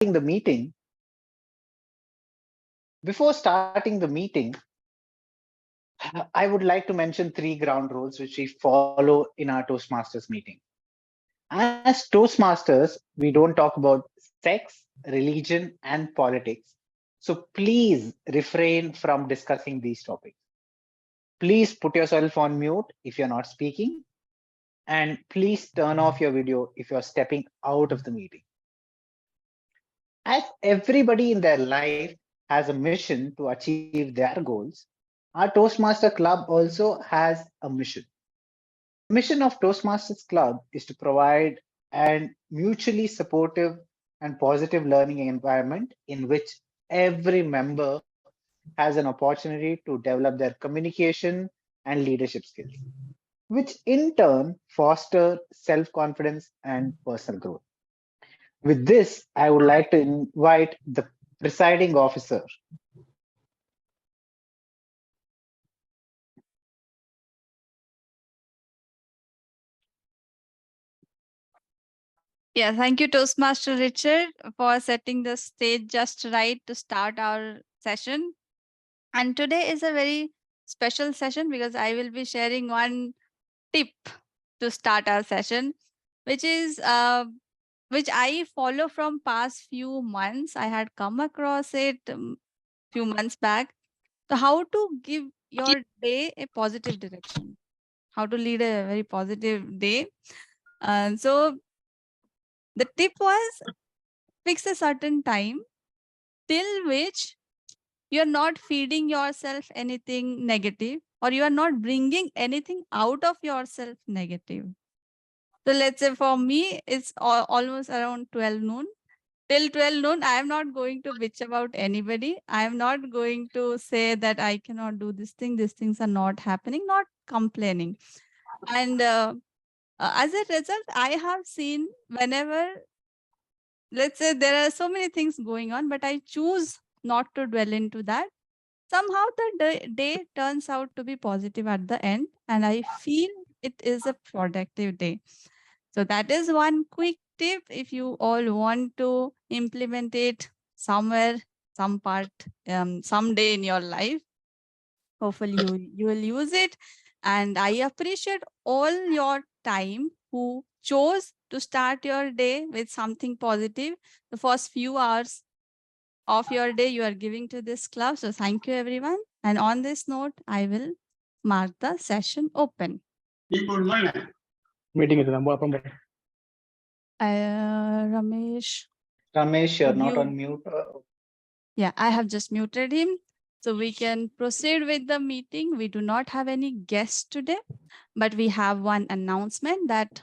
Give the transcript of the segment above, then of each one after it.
the meeting, before starting the meeting, I would like to mention 3 ground rules which we follow in our Toastmasters meeting. As Toastmasters, we don't talk about sex, religion, and politics. So please refrain from discussing these topics. Please put yourself on mute if you're not speaking, and please turn off your video if you're stepping out of the meeting. As everybody in their life has a mission to achieve their goals, our Toastmaster Club also has a mission. The mission of Toastmasters Club is to provide an mutually supportive and positive learning environment in which every member has an opportunity to develop their communication and leadership skills, which in turn foster self-confidence and personal growth. With this, I would like to invite the presiding officer. Yeah, thank you, Toastmaster Richard, for setting the stage just right to start our session. And today is a very special session because I will be sharing one tip to start our session, which is which I follow from past few months. I had come across it few months back. So how to give your day a positive direction, how to lead a very positive day. So the tip was fix a certain time till which you're not feeding yourself anything negative or you are not bringing anything out of yourself negative. So let's say for me, it's almost around 12 noon. Till 12 noon, I am not going to bitch about anybody. I am not going to say that I cannot do this thing. These things are not happening, not complaining. And as a result, I have seen whenever, let's say there are so many things going on, but I choose not to dwell into that. Somehow the day turns out to be positive at the end, and I feel it is a productive day. So that is one quick tip if you all want to implement it somewhere, some part, someday in your life. Hopefully you will use it. And I appreciate all your time who chose to start your day with something positive. The first few hours of your day you are giving to this club. So thank you everyone. And on this note, I will mark the session open. Meeting is Ramesh. Ramesh, you're Would not you? on mute. Yeah, I have just muted him. So we can proceed with the meeting. We do not have any guests today, but we have one announcement that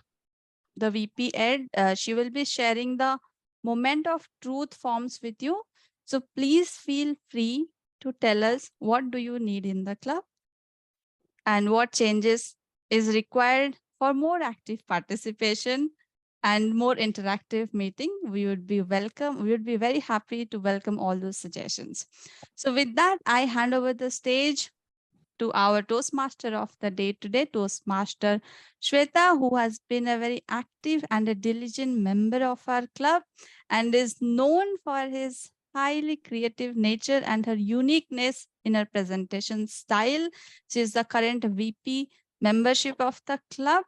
the VP Ed, she will be sharing the moment of truth forms with you. So please feel free to tell us what do you need in the club and what changes is required for more active participation and more interactive meeting. We would be very happy to welcome all those suggestions. So with that, I hand over the stage to our Toastmaster of the day today, Toastmaster Shweta, who has been a very active and a diligent member of our club and is known for his highly creative nature and her uniqueness in her presentation style. She is the current VP membership of the club.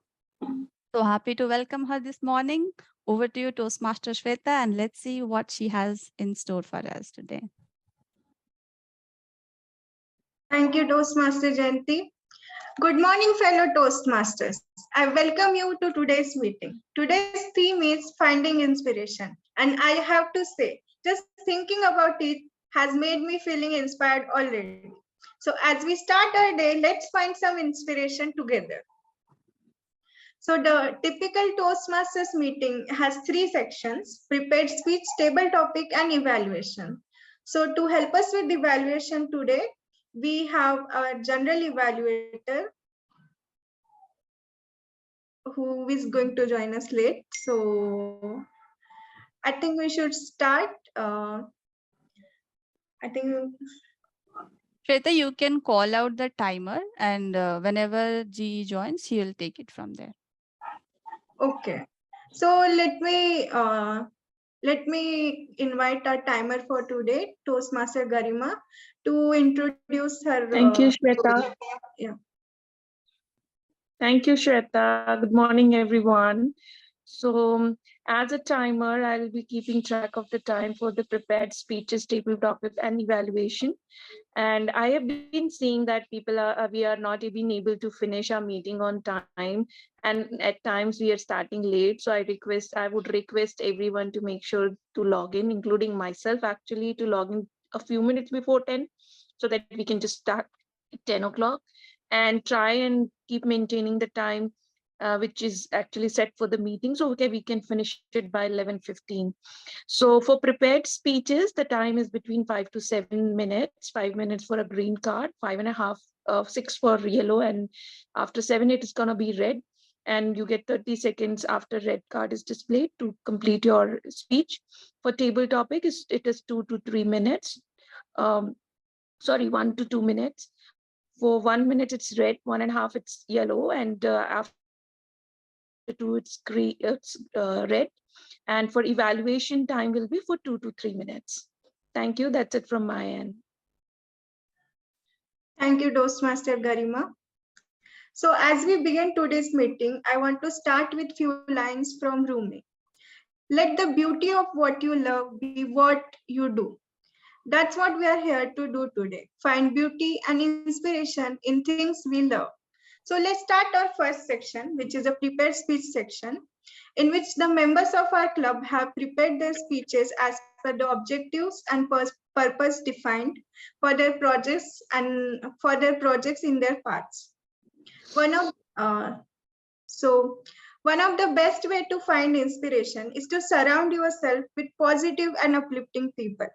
So happy to welcome her this morning. Over to you, Toastmaster Shweta, and let's see what she has in store for us today. Thank you, Toastmaster Jayanti. Good morning, fellow Toastmasters. I welcome you to today's meeting. Today's theme is finding inspiration. And I have to say, just thinking about it has made me feeling inspired already. So as we start our day, let's find some inspiration together. So the typical Toastmasters meeting has 3 sections: prepared speech, table topic, and evaluation. So to help us with evaluation today, we have our general evaluator who is going to join us late. So I think we should start. I think Shweta, you can call out the timer and whenever G joins, he will take it from there. okay. So let me invite our timer for today, Toastmaster Garima, to introduce her. Thank you, Shweta. Yeah. Thank you, Shweta. Good morning, everyone. So, as a timer, I'll be keeping track of the time for the prepared speeches, table topic, and evaluation. And I have been seeing that we are not even able to finish our meeting on time, and at times we are starting late. So I would request everyone to make sure to log in, including myself, actually, to log in a few minutes before 10, so that we can just start at 10 o'clock, and try and keep maintaining the time which is actually set for the meeting. So okay, we can finish it by 11:15. So for prepared speeches, the time is between 5 to 7 minutes. 5 minutes for a green card, 5.5, 6 for yellow, and after 7, it is gonna be red. And you get 30 seconds after red card is displayed to complete your speech. For table topic, it is 2 to 3 minutes. Um, sorry, 1 to 2 minutes. For 1 minute, it's red. 1.5, it's yellow, and after 2, it's green. It's red. And for evaluation, time will be for 2 to 3 minutes. Thank you. That's it from my end. Thank you, Toastmaster Garima. So as we begin today's meeting, I want to start with few lines from Rumi. Let the beauty of what you love be what you do. That's what we are here to do today. Find beauty and inspiration in things we love. So let's start our first section, which is a prepared speech section, in which the members of our club have prepared their speeches as per the objectives and purpose defined for their projects in their parts. One of so one of the best way to find inspiration is to surround yourself with positive and uplifting people.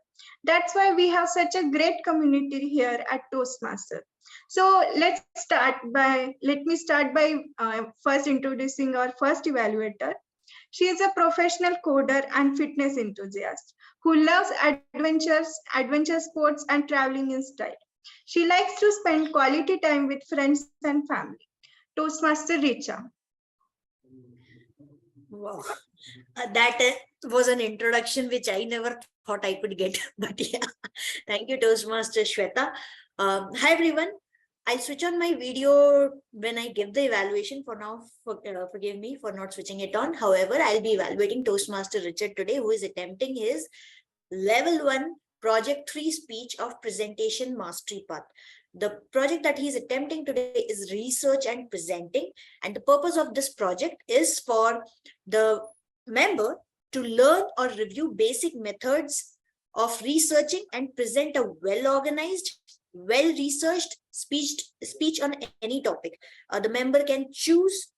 That's why we have such a great community here at Toastmasters. So let me start by first introducing our first evaluator. She is a professional coder and fitness enthusiast who loves adventure sports and traveling in style. She likes to spend quality time with friends and family. Toastmaster Richa. Wow, that was an introduction which I never thought I could get. But yeah, thank you, Toastmaster Shweta. Hi, everyone. I'll switch on my video when I give the evaluation. For now, forgive me for not switching it on. However, I'll be evaluating Toastmaster Richard today, who is attempting his level 1 project 3 speech of presentation mastery path. The project that he's attempting today is research and presenting. And the purpose of this project is for the member to learn or review basic methods of researching and present a well-organized, well-researched speech on any topic. The member can choose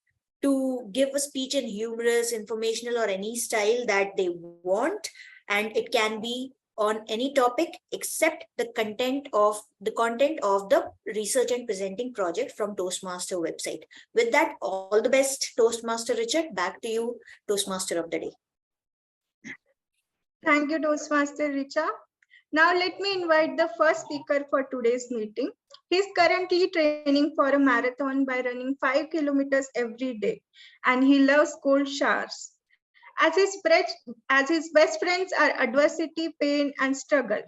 to give a speech in humorous, informational, or any style that they want. And it can be on any topic except the content of the research and presenting project from Toastmaster website. With that, all the best, Toastmaster Richard. Back to you, Toastmaster of the day. Thank you, Toastmaster Richa. Now let me invite the first speaker for today's meeting. He's currently training for a marathon by running 5 kilometers every day, and he loves cold showers. As his best friends are adversity, pain, and struggle.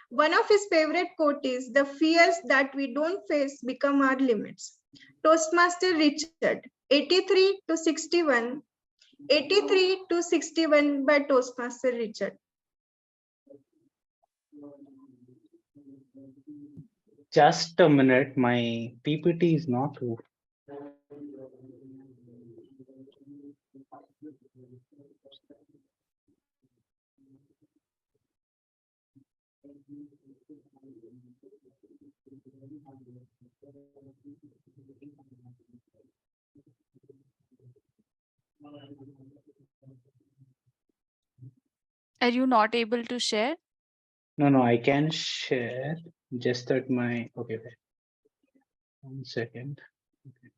One of his favorite quote is, "The fears that we don't face become our limits." Toastmaster Richard, 83 to 61, 83 to 61 by Toastmaster Richard. Just a minute, my PPT is not. Are you not able to share? No, I can share. Just that my okay. 1 second. Okay.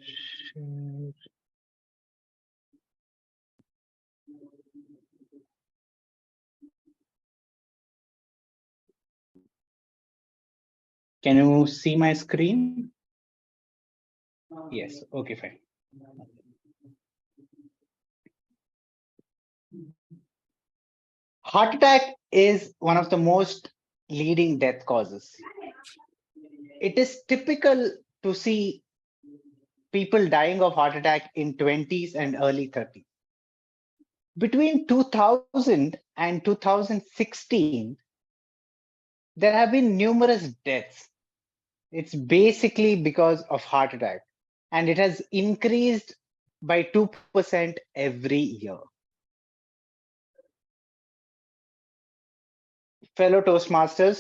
Share. Can you see my screen? Yes. Okay, fine. Heart attack is one of the most leading death causes. It is typical to see people dying of heart attack in 20s and early 30s. Between 2000 and 2016, there have been numerous deaths. It's basically because of heart attack, and it has increased by 2% every year. Fellow Toastmaster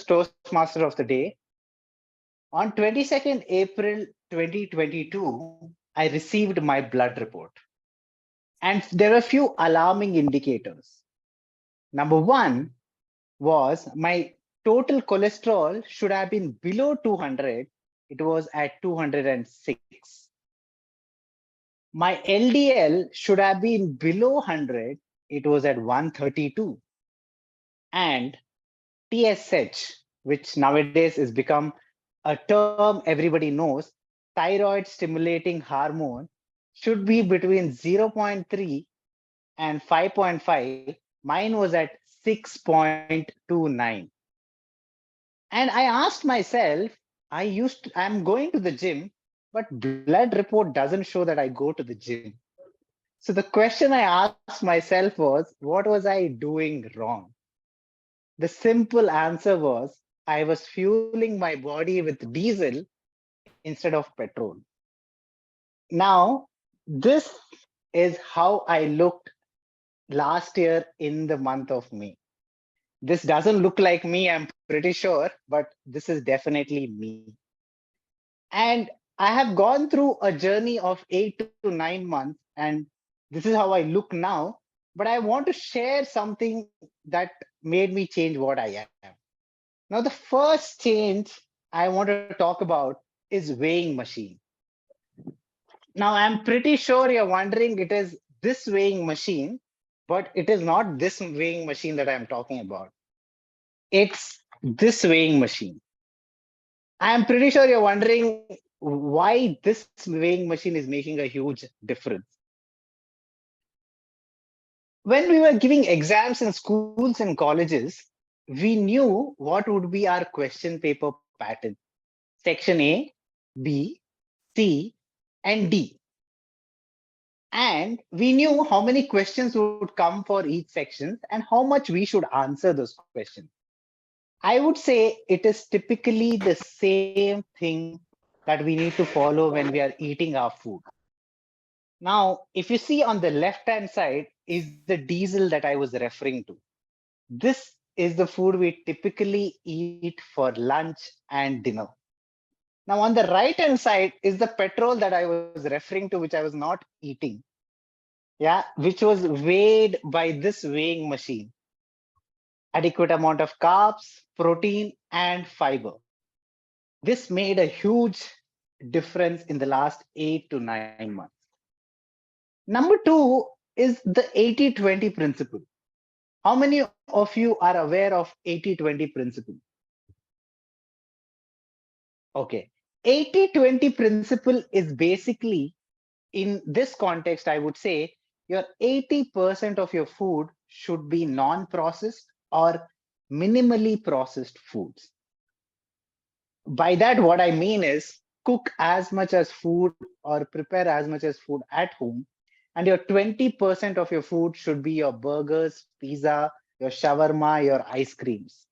of the day, on 22nd April 2022, I received my blood report. And there are a few alarming indicators. Number one was my total cholesterol should have been below 200. It was at 206. My LDL should have been below 100. It was at 132. And TSH, which nowadays has become a term everybody knows, thyroid stimulating hormone, should be between 0.3 and 5.5. Mine was at 6.29. And I asked myself, I'm going to the gym, but blood report doesn't show that I go to the gym. So the question I asked myself was, what was I doing wrong? The simple answer was, I was fueling my body with diesel instead of petrol. Now, this is how I looked last year in the month of May. This doesn't look like me, I'm pretty sure, but this is definitely me. And I have gone through a journey of 8 to 9 months, and this is how I look now. But I want to share something that made me change what I am. Now, the first change I want to talk about is weighing machine. Now, I'm pretty sure you're wondering it is this weighing machine, but it is not this weighing machine that I'm talking about. It's this weighing machine. I'm pretty sure you're wondering why this weighing machine is making a huge difference. When we were giving exams in schools and colleges, we knew what would be our question paper pattern. Section A, B, C, and D. And we knew how many questions would come for each section and how much we should answer those questions. I would say it is typically the same thing that we need to follow when we are eating our food. Now, if you see on the left-hand side is the diesel that I was referring to. This is the food we typically eat for lunch and dinner. Now, on the right-hand side is the petrol that I was referring to, which I was not eating. Yeah, which was weighed by this weighing machine. Adequate amount of carbs, protein, and fiber. This made a huge difference in the last 8 to 9 months. Number two is the 80-20 principle. How many of you are aware of 80-20 principle? Okay. 80-20 principle is basically, in this context, I would say, your 80% of your food should be non-processed or minimally processed foods. By that, what I mean is cook as much as food or prepare as much as food at home. And your 20% of your food should be your burgers, pizza, your shawarma, your ice creams.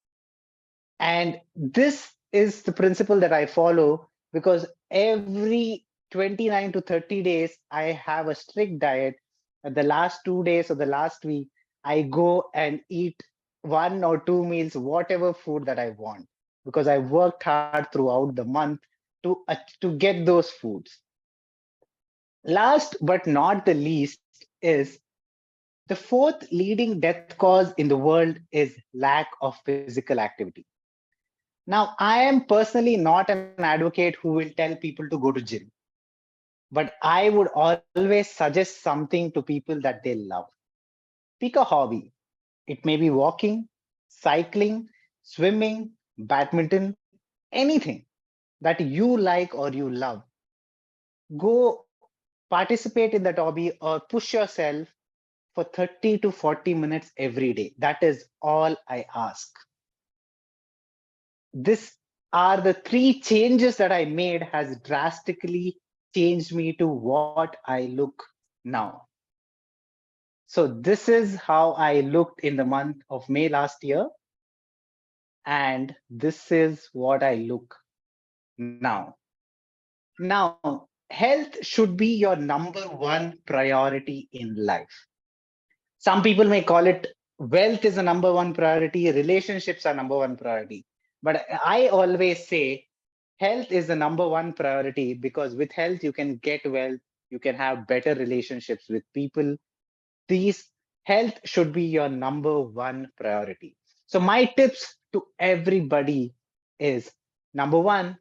And this is the principle that I follow because every 29 to 30 days, I have a strict diet. And the last 2 days or the last week, I go and eat 1 or 2 meals, whatever food that I want, because I worked hard throughout the month to get those foods. Last but not the least is the fourth leading death cause in the world is lack of physical activity. Now, I am personally not an advocate who will tell people to go to gym, but I would always suggest something to people that they love. Pick a hobby. It may be walking, cycling, swimming, badminton, anything that you like or you love. Go participate in that hobby or push yourself for 30 to 40 minutes every day. That is all I ask. This are the three changes that I made has drastically changed me to what I look now. So this is how I looked in the month of May last year. And this is what I look now. Now, health should be your number one priority in life. Some people may call it wealth is a number one priority, relationships are number one priority. But I always say health is the number one priority because with health, you can get wealth, you can have better relationships with people. These health should be your number one priority. So my tips to everybody is number one,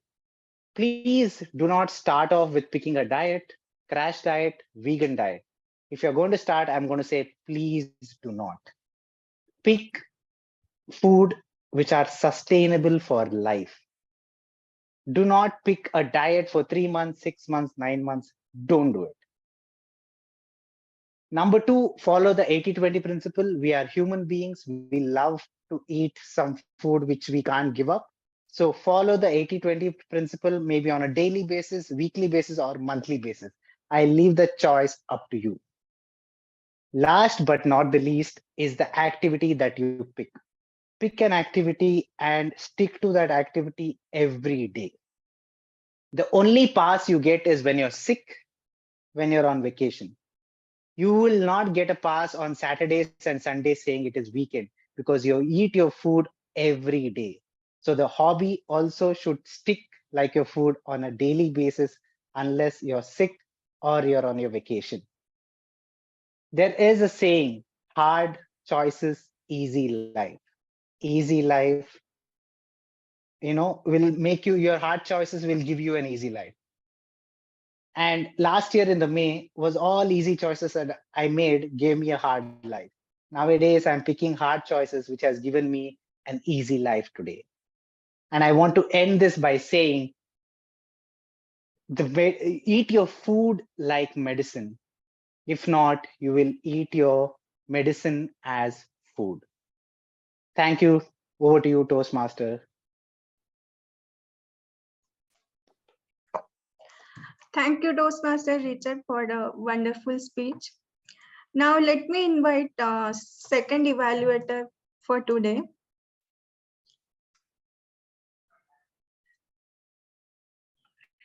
please do not start off with picking a diet, crash diet, vegan diet. If you're going to start, I'm going to say, please do not. Pick food which are sustainable for life. Do not pick a diet for 3 months, 6 months, 9 months. Don't do it. Number two, follow the 80-20 principle. We are human beings. We love to eat some food which we can't give up. So follow the 80-20 principle, maybe on a daily basis, weekly basis, or monthly basis. I leave the choice up to you. Last but not the least is the activity that you pick. Pick an activity and stick to that activity every day. The only pass you get is when you're sick, when you're on vacation. You will not get a pass on Saturdays and Sundays saying it is weekend because you eat your food every day. So the hobby also should stick like your food on a daily basis unless you're sick or you're on your vacation. There is a saying, hard choices, easy life. Easy life, will make you, your hard choices will give you an easy life. And last year in the May was all easy choices that I made gave me a hard life. Nowadays, I'm picking hard choices, which has given me an easy life today. And I want to end this by saying, eat your food like medicine. If not, you will eat your medicine as food. Thank you. Over to you, Toastmaster. Thank you, Toastmaster Richard, for the wonderful speech. Now let me invite second evaluator for today.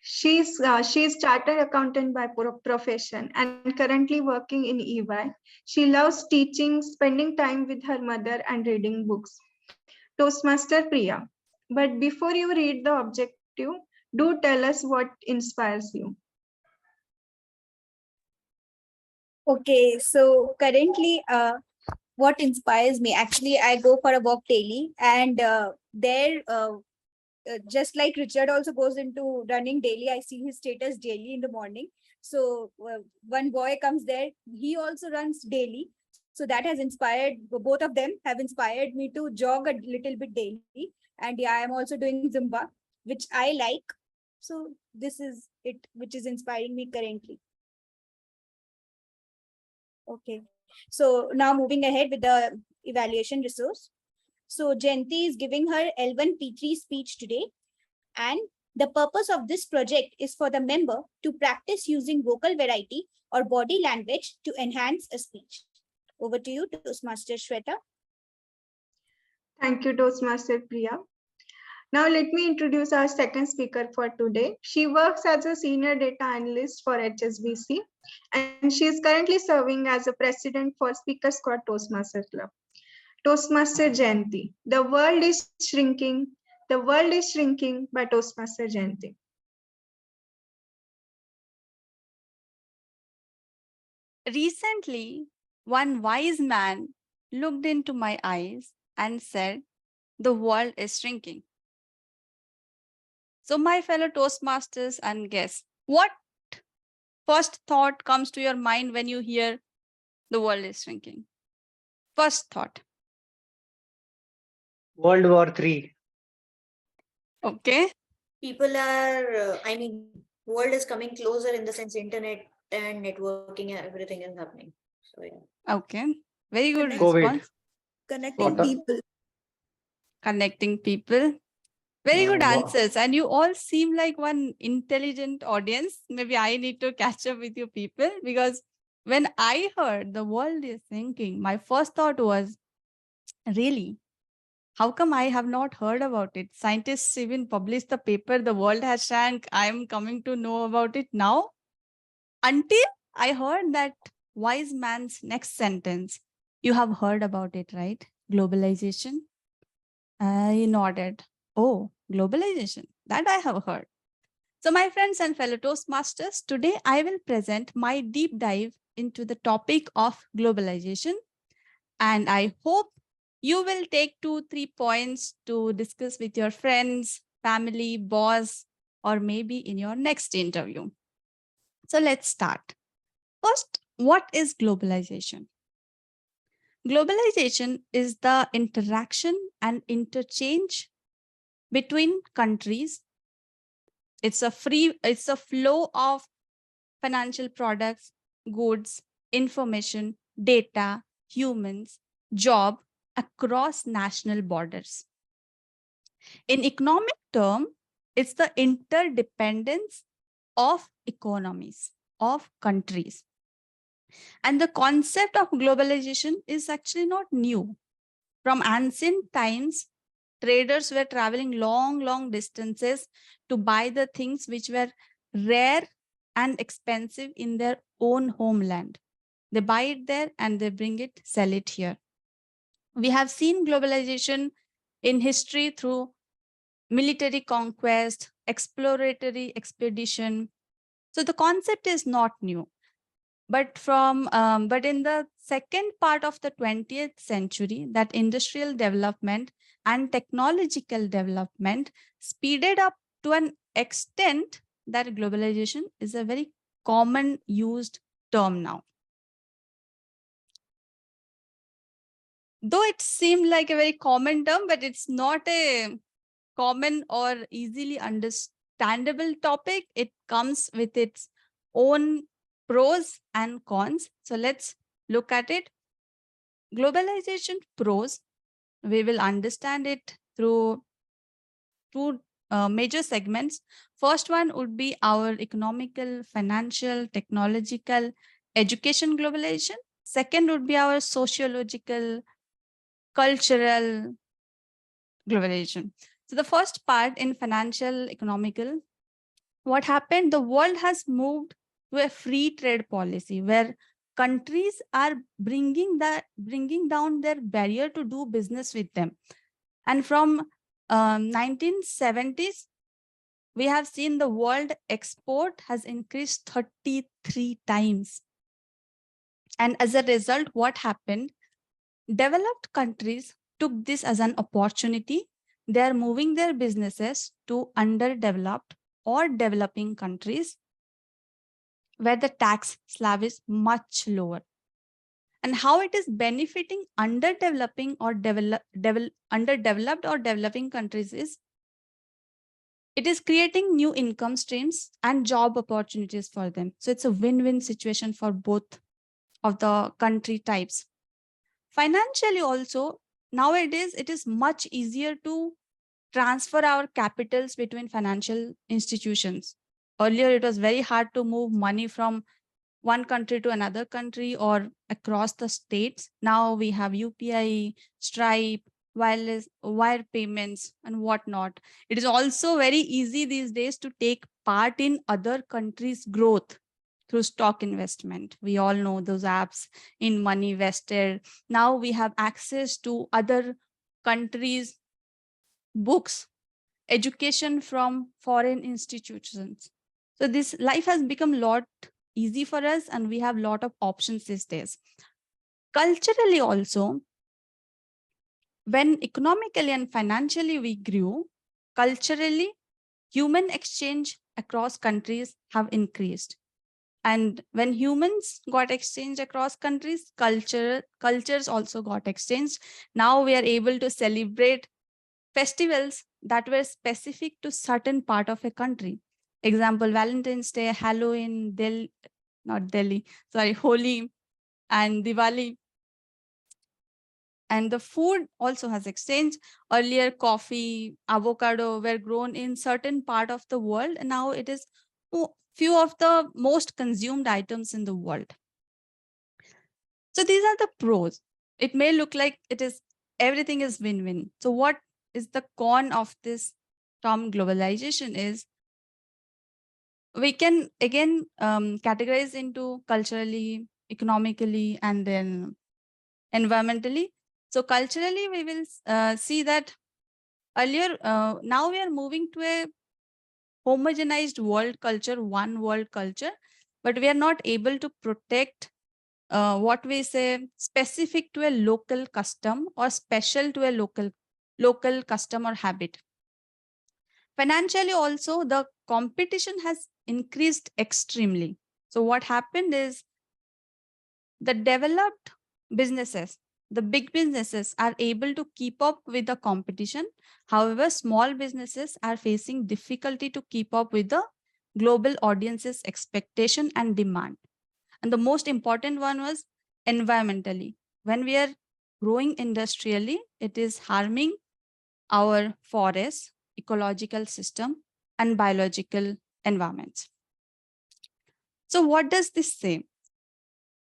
She's chartered accountant by profession and currently working in EY. She loves teaching, spending time with her mother and reading books. Toastmaster Priya. But before you read the objective, do tell us what inspires you. Okay, so currently, what inspires me? Actually, I go for a walk daily, and just like Richard also goes into running daily, I see his status daily in the morning. So one boy comes there, he also runs daily. So that has inspired, both of them have inspired me to jog a little bit daily. And yeah, I am also doing Zumba, which I like. So this is it, which is inspiring me currently. Okay, so now moving ahead with the evaluation resource. So Jayanti is giving her L1P3 speech today. And the purpose of this project is for the member to practice using vocal variety or body language to enhance a speech. Over to you, Toastmaster Shweta. Thank you, Toastmaster Priya. Now let me introduce our second speaker for today. She works as a senior data analyst for HSBC, and she is currently serving as a president for Speaker Squad Toastmasters Club. Toastmaster Jayanti. The world is shrinking. The world is shrinking by Toastmaster Jayanti. Recently, one wise man looked into my eyes and said, "The world is shrinking." So, my fellow Toastmasters and guests, what first thought comes to your mind when you hear the world is shrinking? First thought. World War III. Okay. People are, world is coming closer in the sense internet and networking, everything is happening. So yeah. Okay. Very good Connect- COVID. response. Connecting What a- people. Connecting people. Very good Wow. answers. And you all seem like one intelligent audience. Maybe I need to catch up with you people, because when I heard the world is sinking, my first thought was, really? How come I have not heard about it? Scientists even published the paper, the world has shrunk. I am coming to know about it now. Until I heard that wise man's next sentence. You have heard about it, right? Globalization. I nodded. Oh, globalization. That I have heard. So, my friends and fellow Toastmasters, today I will present my deep dive into the topic of globalization. And I hope you will take 2-3 points to discuss with your friends, family, boss, or maybe in your next interview. So, let's start. First, what is globalization? Globalization is the interaction and interchange between countries. It's a flow of financial products, goods, information, data, humans, job across national borders. In economic term, it's the interdependence of economies, of countries. And the concept of globalization is actually not new. From ancient times, traders were traveling long distances to buy the things which were rare and expensive in their own homeland. They buy it there and they bring it, sell it here. We have seen globalization in history through military conquest, exploratory expedition. So the concept is not new. But in the second part of the 20th century, that industrial development and technological development speeded up to an extent that globalization is a very common used term now. Though it seemed like a very common term, but it's not a common or easily understandable topic. It comes with its own pros and cons. So let's look at it. Globalization pros, we will understand it through two major segments. First one would be our economical, financial, technological, education globalization. Second would be our sociological, cultural globalization. So the first part in financial, economical, what happened? The world has moved to a free trade policy where countries are bringing down their barrier to do business with them. And from 1970s, we have seen the world export has increased 33 times. And as a result, what happened? Developed countries took this as an opportunity. They are moving their businesses to underdeveloped or developing countries where the tax slab is much lower. And how it is benefiting underdeveloping or underdeveloped or developing countries is it is creating new income streams and job opportunities for them. So it's a win-win situation for both of the country types. Financially also, nowadays it is much easier to transfer our capitals between financial institutions. Earlier, it was very hard to move money from one country to another country or across the states. Now we have UPI, Stripe, wireless wire payments, and whatnot. It is also very easy these days to take part in other countries' growth through stock investment. We all know those apps in Money Vested. Now we have access to other countries' books, education from foreign institutions. So this life has become a lot easy for us and we have a lot of options these days. Culturally also, when economically and financially we grew, culturally, human exchange across countries have increased. And when humans got exchanged across countries, cultures also got exchanged. Now we are able to celebrate festivals that were specific to certain part of a country. Example, Valentine's Day, Halloween, not Delhi, sorry, Holi and Diwali. And the food also has exchanged. Earlier, coffee, avocado were grown in certain part of the world, and now it is few of the most consumed items in the world. So these are the pros. It may look like it is everything is win-win. So what is the con of this term globalization is we can again categorize into culturally, economically, and then environmentally. So culturally, we will see that earlier, now we are moving to a homogenized world culture, one world culture, but we are not able to protect what we say specific to a local custom or special to a local custom or habit. Financially also, the competition has increased extremely. So what happened is the developed businesses, the big businesses are able to keep up with the competition. However, small businesses are facing difficulty to keep up with the global audience's expectation and demand. And the most important one was environmentally. When we are growing industrially, it is harming our forests, ecological system, and biological environments. So what does this say?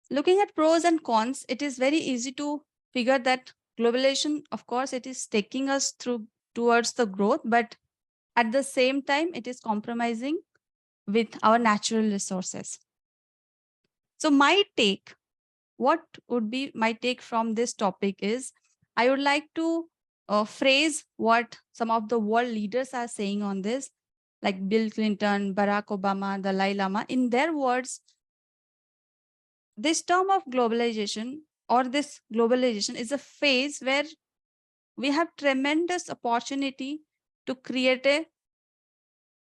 Looking at pros and cons, it is very easy to figure that globalization, of course, it is taking us through towards the growth, but at the same time, it is compromising with our natural resources. So what would be my take from this topic is, I would like to phrase what some of the world leaders are saying on this, like Bill Clinton, Barack Obama, Dalai Lama. In their words, this term of globalization or this globalization is a phase where we have tremendous opportunity to create a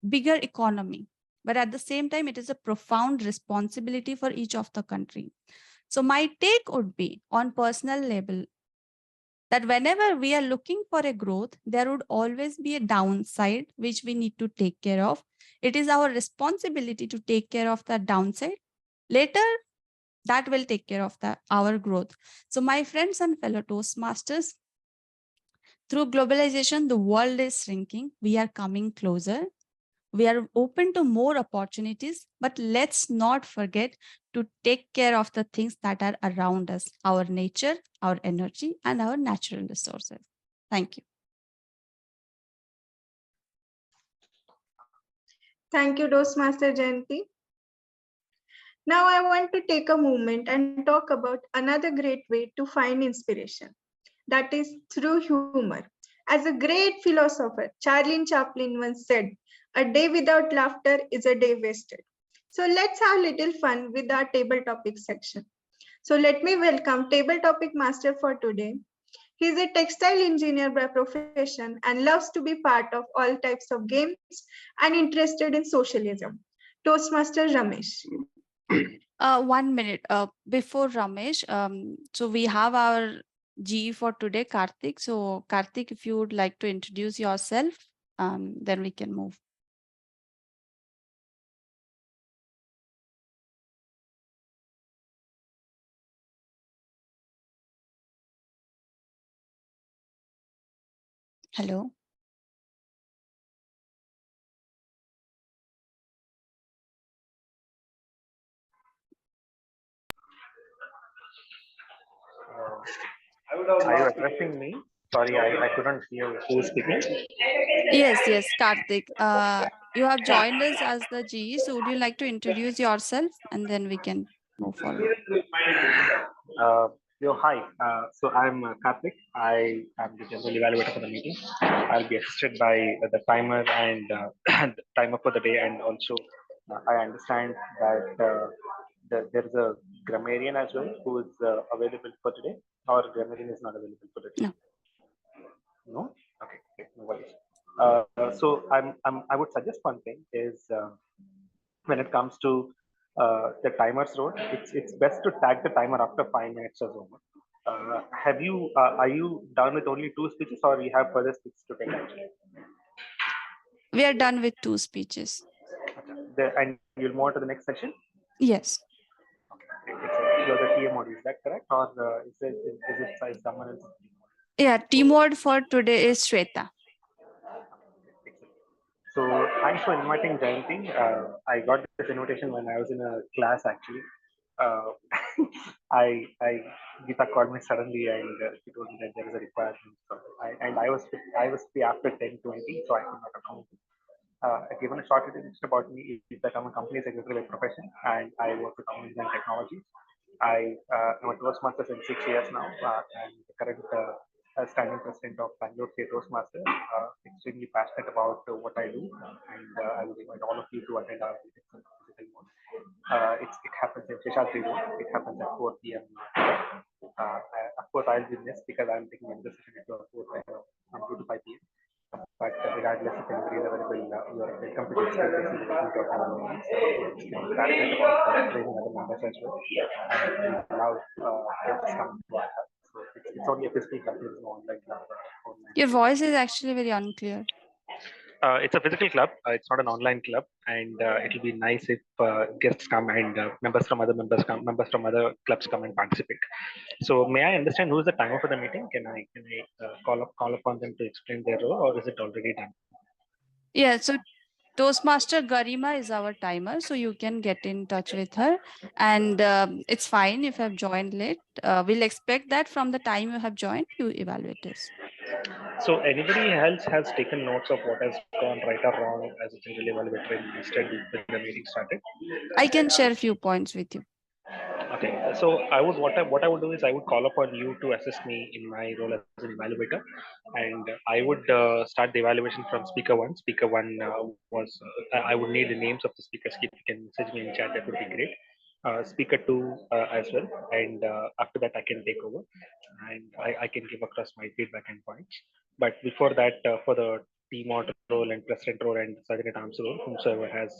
bigger economy, but at the same time it is a profound responsibility for each of the country. So my take would be on personal level that whenever we are looking for a growth, there would always be a downside which we need to take care of. It is our responsibility to take care of that downside. Later, that will take care of our growth. So my friends and fellow Toastmasters, through globalization, the world is shrinking. We are coming closer. We are open to more opportunities, but let's not forget to take care of the things that are around us, our nature, our energy, and our natural resources. Thank you. Thank you, Toastmaster Jayanti. Now I want to take a moment and talk about another great way to find inspiration. That is through humor. As a great philosopher, Charlie Chaplin once said, "A day without laughter is a day wasted." So let's have a little fun with our table topic section. So let me welcome table topic master for today. He is a textile engineer by profession and loves to be part of all types of games and interested in socialism. Toastmaster Ramesh. 1 minute before Ramesh. So we have our G for today, Karthik. So Karthik, if you would like to introduce yourself, then we can move. Hello. Are you addressing me? Sorry, I couldn't hear who is speaking. Yes, Karthik. You have joined us as the G. So would you like to introduce yourself and then we can move forward? Hi. So I'm Karthik. I am the general evaluator for the meeting. I'll be assisted by the timer and the timer for the day, and also I understand that there is a grammarian as well who is available for today, or grammarian is not available for today. No. No? Okay, no worries. So I would suggest one thing is when it comes to the timer's role, it's best to tag the timer after 5 minutes or so. Are you done with only two speeches, or you have further speeches to take? We are done with 2 speeches. And you'll move on to the next section? Yes. you're the TMOD. Is that correct, or is it someone else? Yeah, team word for today is Shweta. So thanks for inviting Jayanti. I got this invitation when I was in a class actually. Uh, I Geeta called me suddenly and she told me that there is a requirement. So I was free after 10:20, so I could not account. Given a short introduction about me is that I'm a company secretary by profession and I work with companies and technologies. I'm a Toastmaster in 6 years now and the current standing president of Bangalore State Toastmasters. Extremely passionate about what I do and I would invite all of you to attend our meetings in physical mode. It happens in Sheshadri Road. It happens at 4 p.m. Of course, I'll be missed because I'm taking another session at 4 from 2 to 5 p.m. But regardless, if anybody is available, you are welcome to discuss this in the meeting of our meetings. Extremely passionate about training other members as well. And now it's come to our help. So it's only a physical club, there is no online club. Your voice is actually very unclear. It's a physical club. It's not an online club, and it'll be nice if guests come and members from other clubs come and participate. So, may I understand who is the timer for the meeting? Can I call upon them to explain their role, or is it already done? Yeah, so Toastmaster Garima is our timer, so you can get in touch with her. And it's fine if you have joined late. We'll expect that from the time you have joined, you evaluate this. So, anybody else has taken notes of what has gone right or wrong as a general evaluator instead when the meeting started? I can share a few points with you. Okay, so what I would do is I would call upon you to assist me in my role as an evaluator, and I would start the evaluation from speaker one. Speaker one was I would need the names of the speakers. If you can message me in chat, that would be great. Speaker two as well, and after that I can take over, and I can give across my feedback and points. But before that, for the team order role and president role and sergeant at arms role, whomsoever has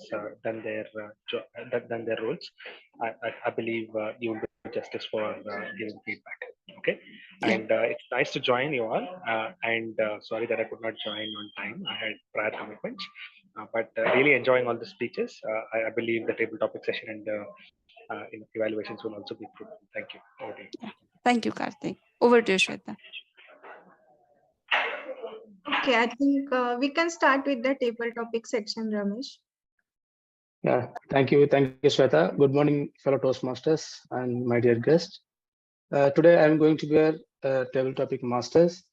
done their roles, I believe you will do justice for giving feedback. Okay, Yeah. and it's nice to join you all. And sorry that I could not join on time. I had prior commitments, but really enjoying all the speeches. I believe the table topic session and evaluations will also be fruitful. Thank you. Over to you. Thank you, Karthik. Over to you, Shweta. Okay, I think we can start with the table topic section, Ramesh. Yeah, thank you, Shweta. Good morning, fellow Toastmasters and my dear guest. Today I'm going to be a table topic masters.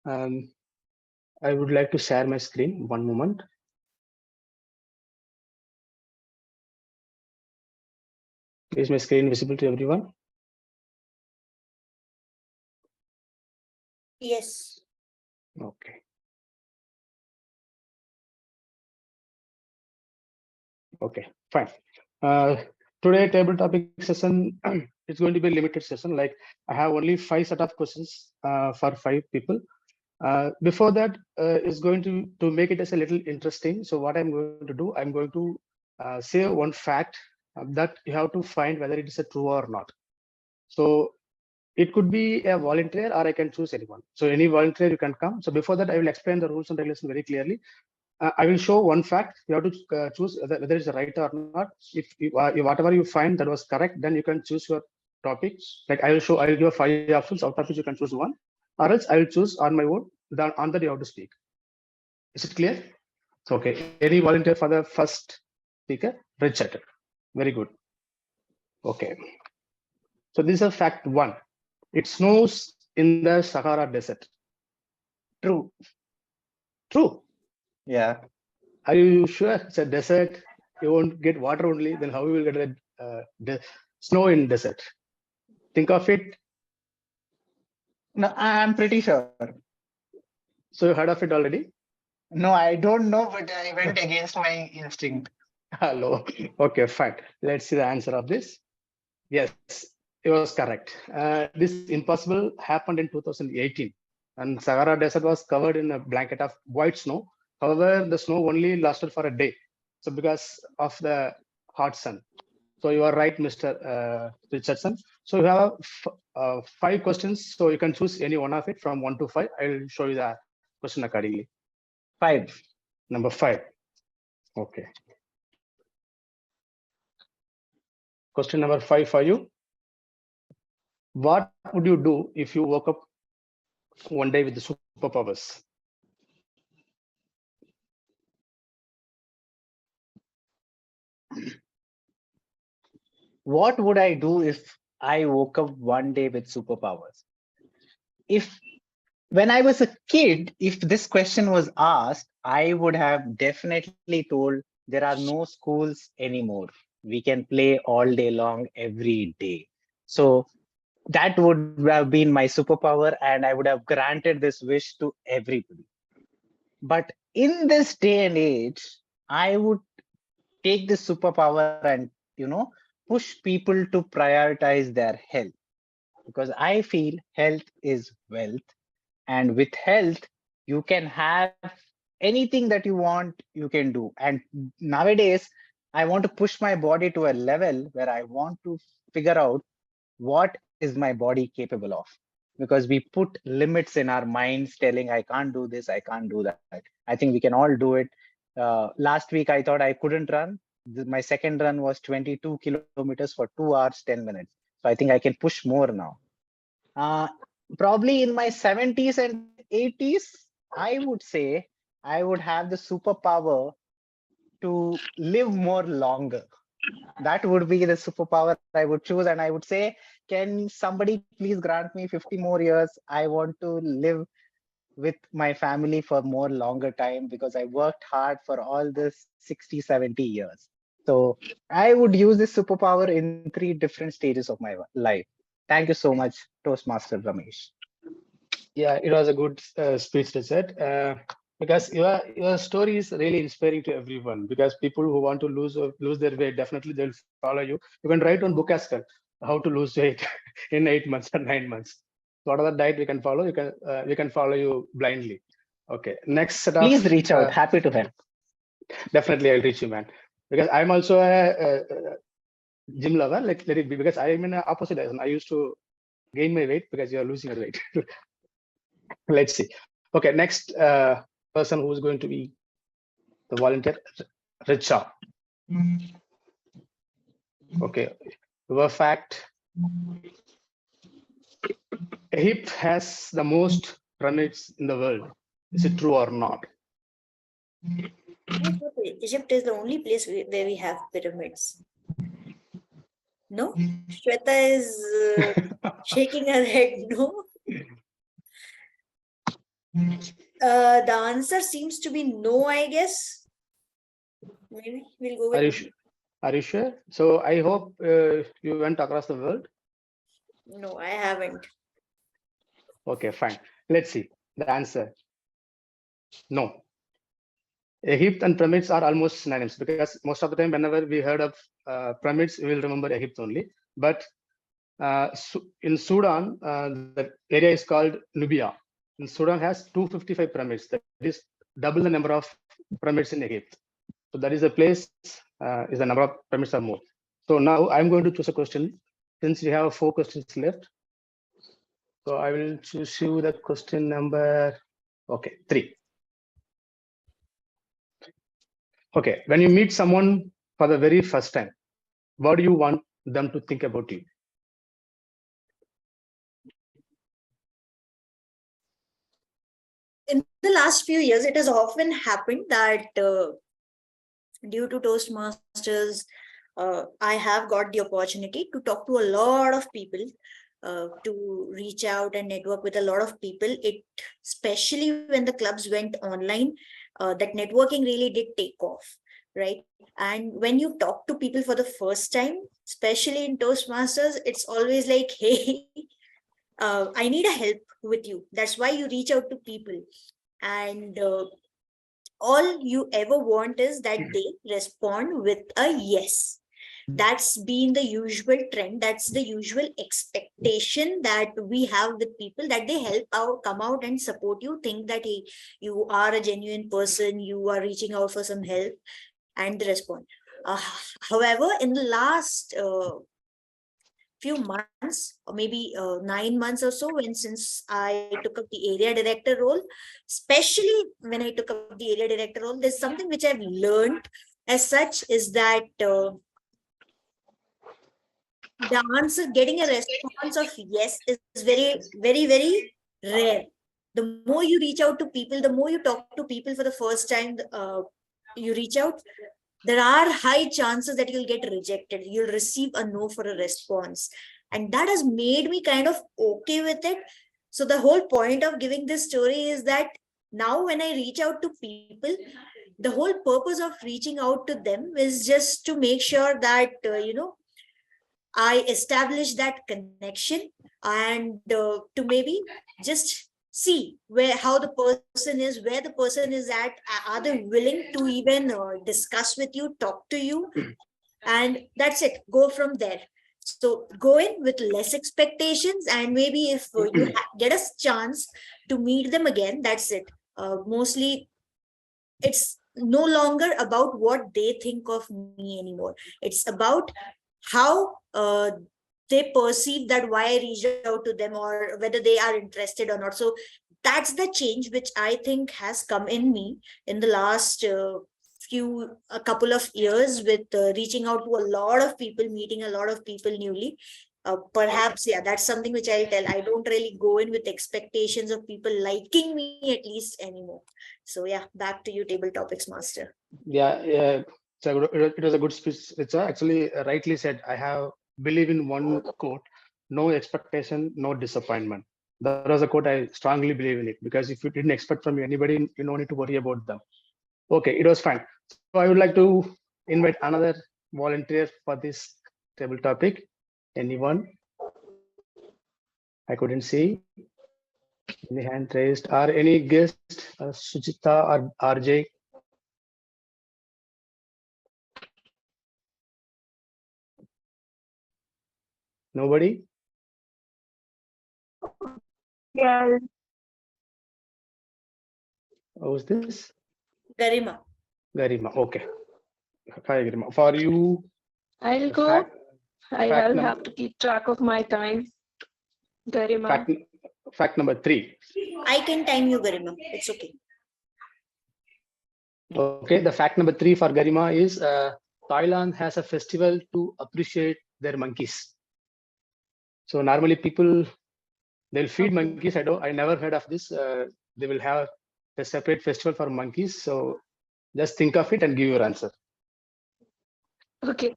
I would like to share my screen. One moment. Is my screen visible to everyone? Yes. Okay. Okay, fine. Today table topic session, it's going to be a limited session. Like I have only 5 set of questions for 5 people. Before that, is going to make it as a little interesting. So what I'm going to do, I'm going to say one fact that you have to find whether it is a true or not. So it could be a volunteer or I can choose anyone. So any volunteer you can come. So before that, I will explain the rules and regulations very clearly. I will show one fact. You have to choose whether it's right or not. If whatever you find that was correct, then you can choose your topic. Like I will give 5 options, out of which you can choose one, or else I will choose on my own. On that you have to speak. Is it clear? So, okay. Any volunteer for the first speaker? Richard. Very good. Okay. So this is fact 1. It snows in the Sahara Desert. True. True. Yeah. Are you sure it's a desert? You won't get water only. Then how you will get the snow in desert? Think of it. No, I'm pretty sure. So you heard of it already? No, I don't know, but I went against my instinct. Hello. Okay, fine. Let's see the answer of this. Yes, it was correct. This impossible happened in 2018, and Sahara Desert was covered in a blanket of white snow. However, the snow only lasted for a day. So because of the hot sun. So you are right, Mr. Richardson. So you have 5 questions. So you can choose any one of it from 1 to 5. I will show you the question accordingly. 5. Number 5. Okay. Question number 5 for you. What would you do if you woke up one day with the superpowers? What would I do if I woke up one day with superpowers? If when I was a kid, if this question was asked, I would have definitely told there are no schools anymore. We can play all day long every day. So that would have been my superpower, and I would have granted this wish to everybody. But in this day and age, I would take this superpower and, push people to prioritize their health, because I feel health is wealth, and with health you can have anything that you want, you can do. And nowadays I want to push my body to a level where I want to figure out what is my body capable of, because we put limits in our minds telling I can't do this, I can't do that. I think we can all do it. Last week I thought I couldn't run. My second run was 22 kilometers for 2 hours 10 minutes. So I think I can push more now. uh, Probably in my 70s and 80s, I would say I would have the superpower to live more longer. That would be the superpower I would choose. And I would say, can somebody please grant me 50 more years? I want to live with my family for more longer time, because I worked hard for all this 60, 70 years. So I would use this superpower in 3 different stages of my life. Thank you so much, Toastmaster Ramesh. Yeah, it was a good speech, Richard. Because your story is really inspiring to everyone. Because people who want to lose their weight, definitely they'll follow you. You can write on book as well how to lose weight in 8 months or 9 months. What are the diet we can follow? We can follow you blindly. Okay, next set of Please reach out. Happy to help. definitely I'll reach you, man. Because I'm also a gym lover. Like let it be, because I'm in the opposite. I used to gain my weight because you're losing your weight. Let's see. Okay, next person who's going to be the volunteer, Richa. Okay, your fact. Egypt has the most pyramids in the world. Is it true or not? Egypt is the only place where we have pyramids. No? Shweta is shaking her head. No? The answer seems to be no, I guess. Maybe we'll go with. Are you sure? So I hope you went across the world. No, I haven't. Okay, fine. Let's see the answer. No. Egypt and pyramids are almost synonyms, because most of the time, whenever we heard of pyramids, we will remember Egypt only. But in Sudan, the area is called Nubia. And Sudan has 255 pyramids. That is double the number of pyramids in Egypt. So that is the place, is the number of pyramids are more. So now I'm going to choose a question, since we have 4 questions left. So I will choose you the question number, 3. Okay, when you meet someone for the very first time, what do you want them to think about you? In the last few years, it has often happened that due to Toastmasters, I have got the opportunity to talk to a lot of people, to reach out and network with a lot of people. It, especially when the clubs went online, that networking really did take off, right? And when you talk to people for the first time, especially in Toastmasters, it's always like, hey, I need a help with you. That's why you reach out to people. And all you ever want is that they respond with a yes. That's been the usual trend. That's the usual expectation that we have with people, that they help out, come out and support you, think that, hey, you are a genuine person, you are reaching out for some help, and they respond. However, in the last few months, or maybe 9 months or so, since I took up the area director role, especially when I took up the area director role, there's something which I've learned as such, is that the answer, getting a response of yes is very, very, very rare. The more you reach out to people, the more you talk to people for the first time, you reach out, there are high chances that you'll get rejected. You'll receive a no for a response. And that has made me kind of okay with it. So the whole point of giving this story is that now when I reach out to people, the whole purpose of reaching out to them is just to make sure that, I establish that connection, and to maybe just see where, how the person is, where the person is at. Are they willing to even discuss with you, talk to you? And that's it. Go from there. So go in with less expectations, and maybe if you get a chance to meet them again, that's it. Mostly it's no longer about what they think of me anymore. It's about how they perceive that why I reached out to them, or whether they are interested or not. So that's the change which I think has come in me in the last a couple of years, with reaching out to a lot of people, meeting a lot of people newly. Perhaps, yeah, that's something which I'll tell. I don't really go in with expectations of people liking me, at least, anymore. So yeah, back to you, Table Topics Master. Yeah. So it was a good speech. It's actually rightly said. I have believe in one quote: "No expectation, no disappointment." That was a quote. I strongly believe in it, because if you didn't expect from anybody, you don't need to worry about them. Okay, it was fine. So I would like to invite another volunteer for this table topic. Anyone? I couldn't see any hand raised. Are any guest, Suchita or RJ? Nobody? Yeah, Who's this? Garima. Garima. Okay. Hi, Garima. For you, I'll go. I'll have to keep track of my time. Garima. Fact number 3. I can time you, Garima. It's okay. Okay, the fact number 3 for Garima is Thailand has a festival to appreciate their monkeys. So normally people, they'll feed monkeys. I never heard of this. They will have a separate festival for monkeys. So just think of it and give your answer. Okay.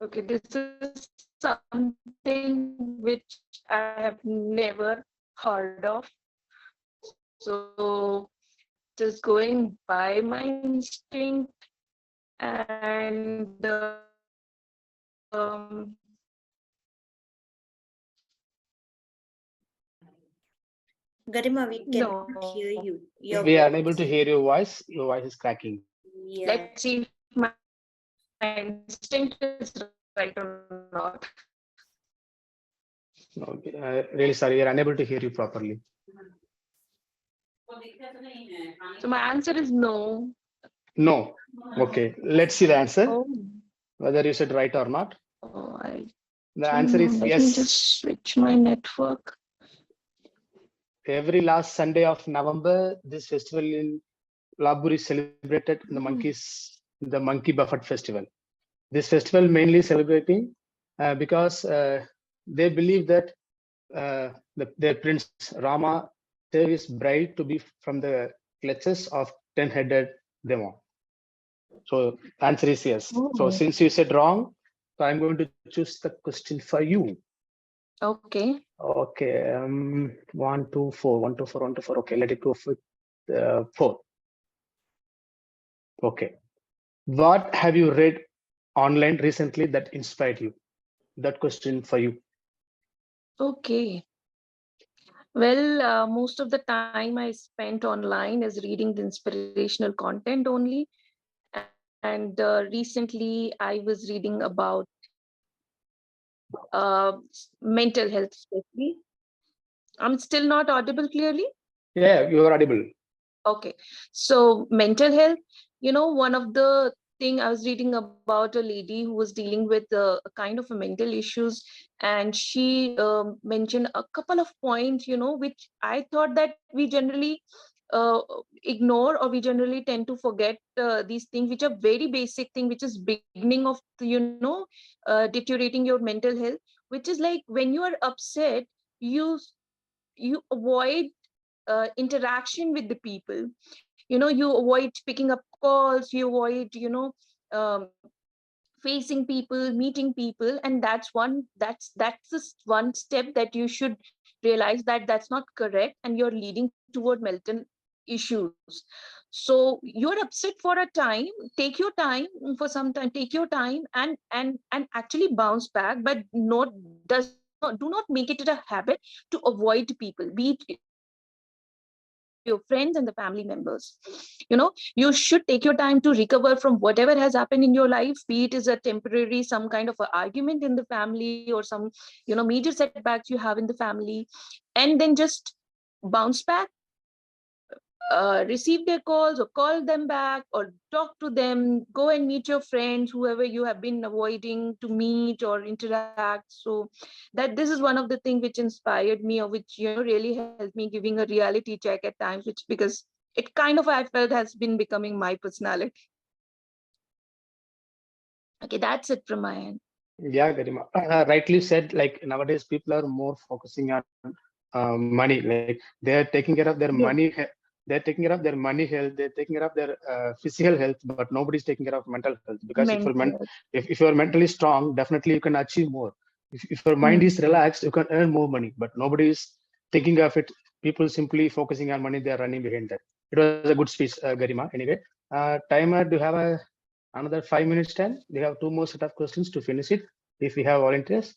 Okay, this is something which I have never heard of. So just going by my instinct, and Garima, we cannot no. hear you. We are unable to hear your voice. Your voice is cracking. Yeah. Let's see if my instinct is right or not. Okay, really sorry, we are unable to hear you properly. So my answer is no. No. Okay, let's see the answer. Oh. Whether you said right or not. Oh, The answer is let yes. me just switch my network. Every last Sunday of November, this festival in Labur is celebrated in the Monkey Buffet Festival. This festival mainly celebrating because they believe that their prince Rama saved his bride to be from the clutches of 10-headed demon. So answer is yes. Oh. So since you said wrong, so I'm going to choose the question for you. Okay. Okay. 1, 2, 4. 1, 2, 4. 1, 2, 4. Okay, let it go with 4. Okay. What have you read online recently that inspired you? That question for you. Okay. Well, most of the time I spent online is reading the inspirational content only. And recently I was reading about mental health, especially. I'm still not audible clearly? Yeah, you are audible. Okay. So mental health, one of the thing I was reading about a lady who was dealing with a kind of a mental issues, and she mentioned a couple of points, which I thought that we generally ignore, or we generally tend to forget these things which are very basic thing, which is beginning of deteriorating your mental health, which is like when you are upset, you avoid interaction with the people. You avoid picking up calls, you avoid um, facing people, meeting people, and that's just one step that you should realize that that's not correct, and you're leading toward mental issues. So you're upset for a time, take your time, for some time, take your time, and actually bounce back, but do not make it a habit to avoid people, be it your friends and the family members. You should take your time to recover from whatever has happened in your life, be it is a temporary, some kind of a argument in the family, or some major setbacks you have in the family, and then just bounce back, receive their calls or call them back or talk to them, go and meet your friends, whoever you have been avoiding to meet or interact. So that this is one of the things which inspired me, or which really helped me giving a reality check at times, which because it kind of, I felt, has been becoming my personality. Okay, that's it from my end. Yeah, Garima. Rightly said, like nowadays people are more focusing on money. Like they're taking care of their money. They're taking care of their money health. They're taking care of their physical health, but nobody's taking care of mental health. Because Mental. if you're mentally strong, definitely you can achieve more. If your mind is relaxed, you can earn more money. But nobody is thinking of it. People simply focusing on money. They're running behind that. It was a good speech, Garima. Anyway, timer, do you have another 5 minutes time? We have two more set of questions to finish it. If we have volunteers.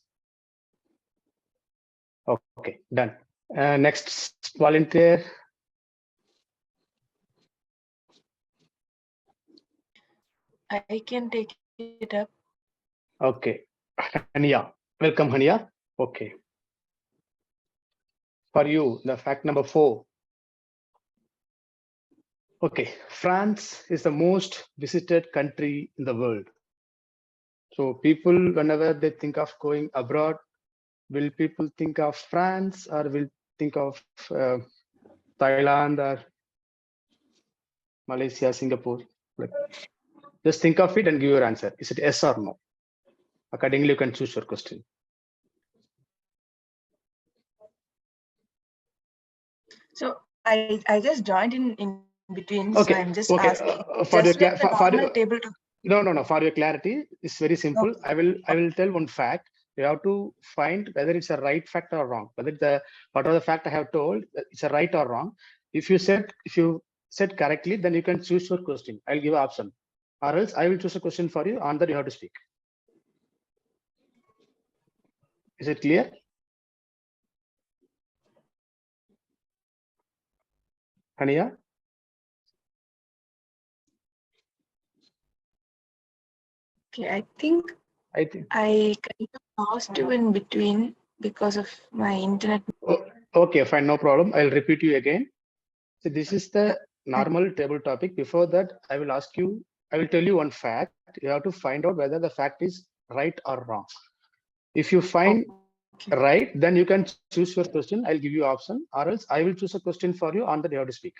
Okay, done. Next volunteer. I can take it up. Okay, Hania. Welcome, Hania. Okay. For you, the fact number 4. Okay, France is the most visited country in the world. So people, whenever they think of going abroad, will people think of France or will think of Thailand or Malaysia, Singapore? Like, just think of it and give your answer. Is it yes or no? Accordingly, you can choose your question. So I just joined in between. Okay. So I'm just Okay. asking. For Just your like the normal table to. no. For your clarity, it's very simple. Okay. I will tell one fact. You have to find whether it's a right fact or wrong. Whether whatever the fact I have told, it's a right or wrong. If you said correctly, then you can choose your question. I'll give an option, or else I will choose a question for you. On that you have to speak. Is it clear? Hania? Okay, I think I kind of lost you in between because of my internet. Oh, okay, fine, no problem. I'll repeat you again. So this is the normal table topic. Before that, I will tell you one fact. You have to find out whether the fact is right or wrong. If you find right, then you can choose your question. I'll give you option, or else I will choose a question for you. On that you have to speak.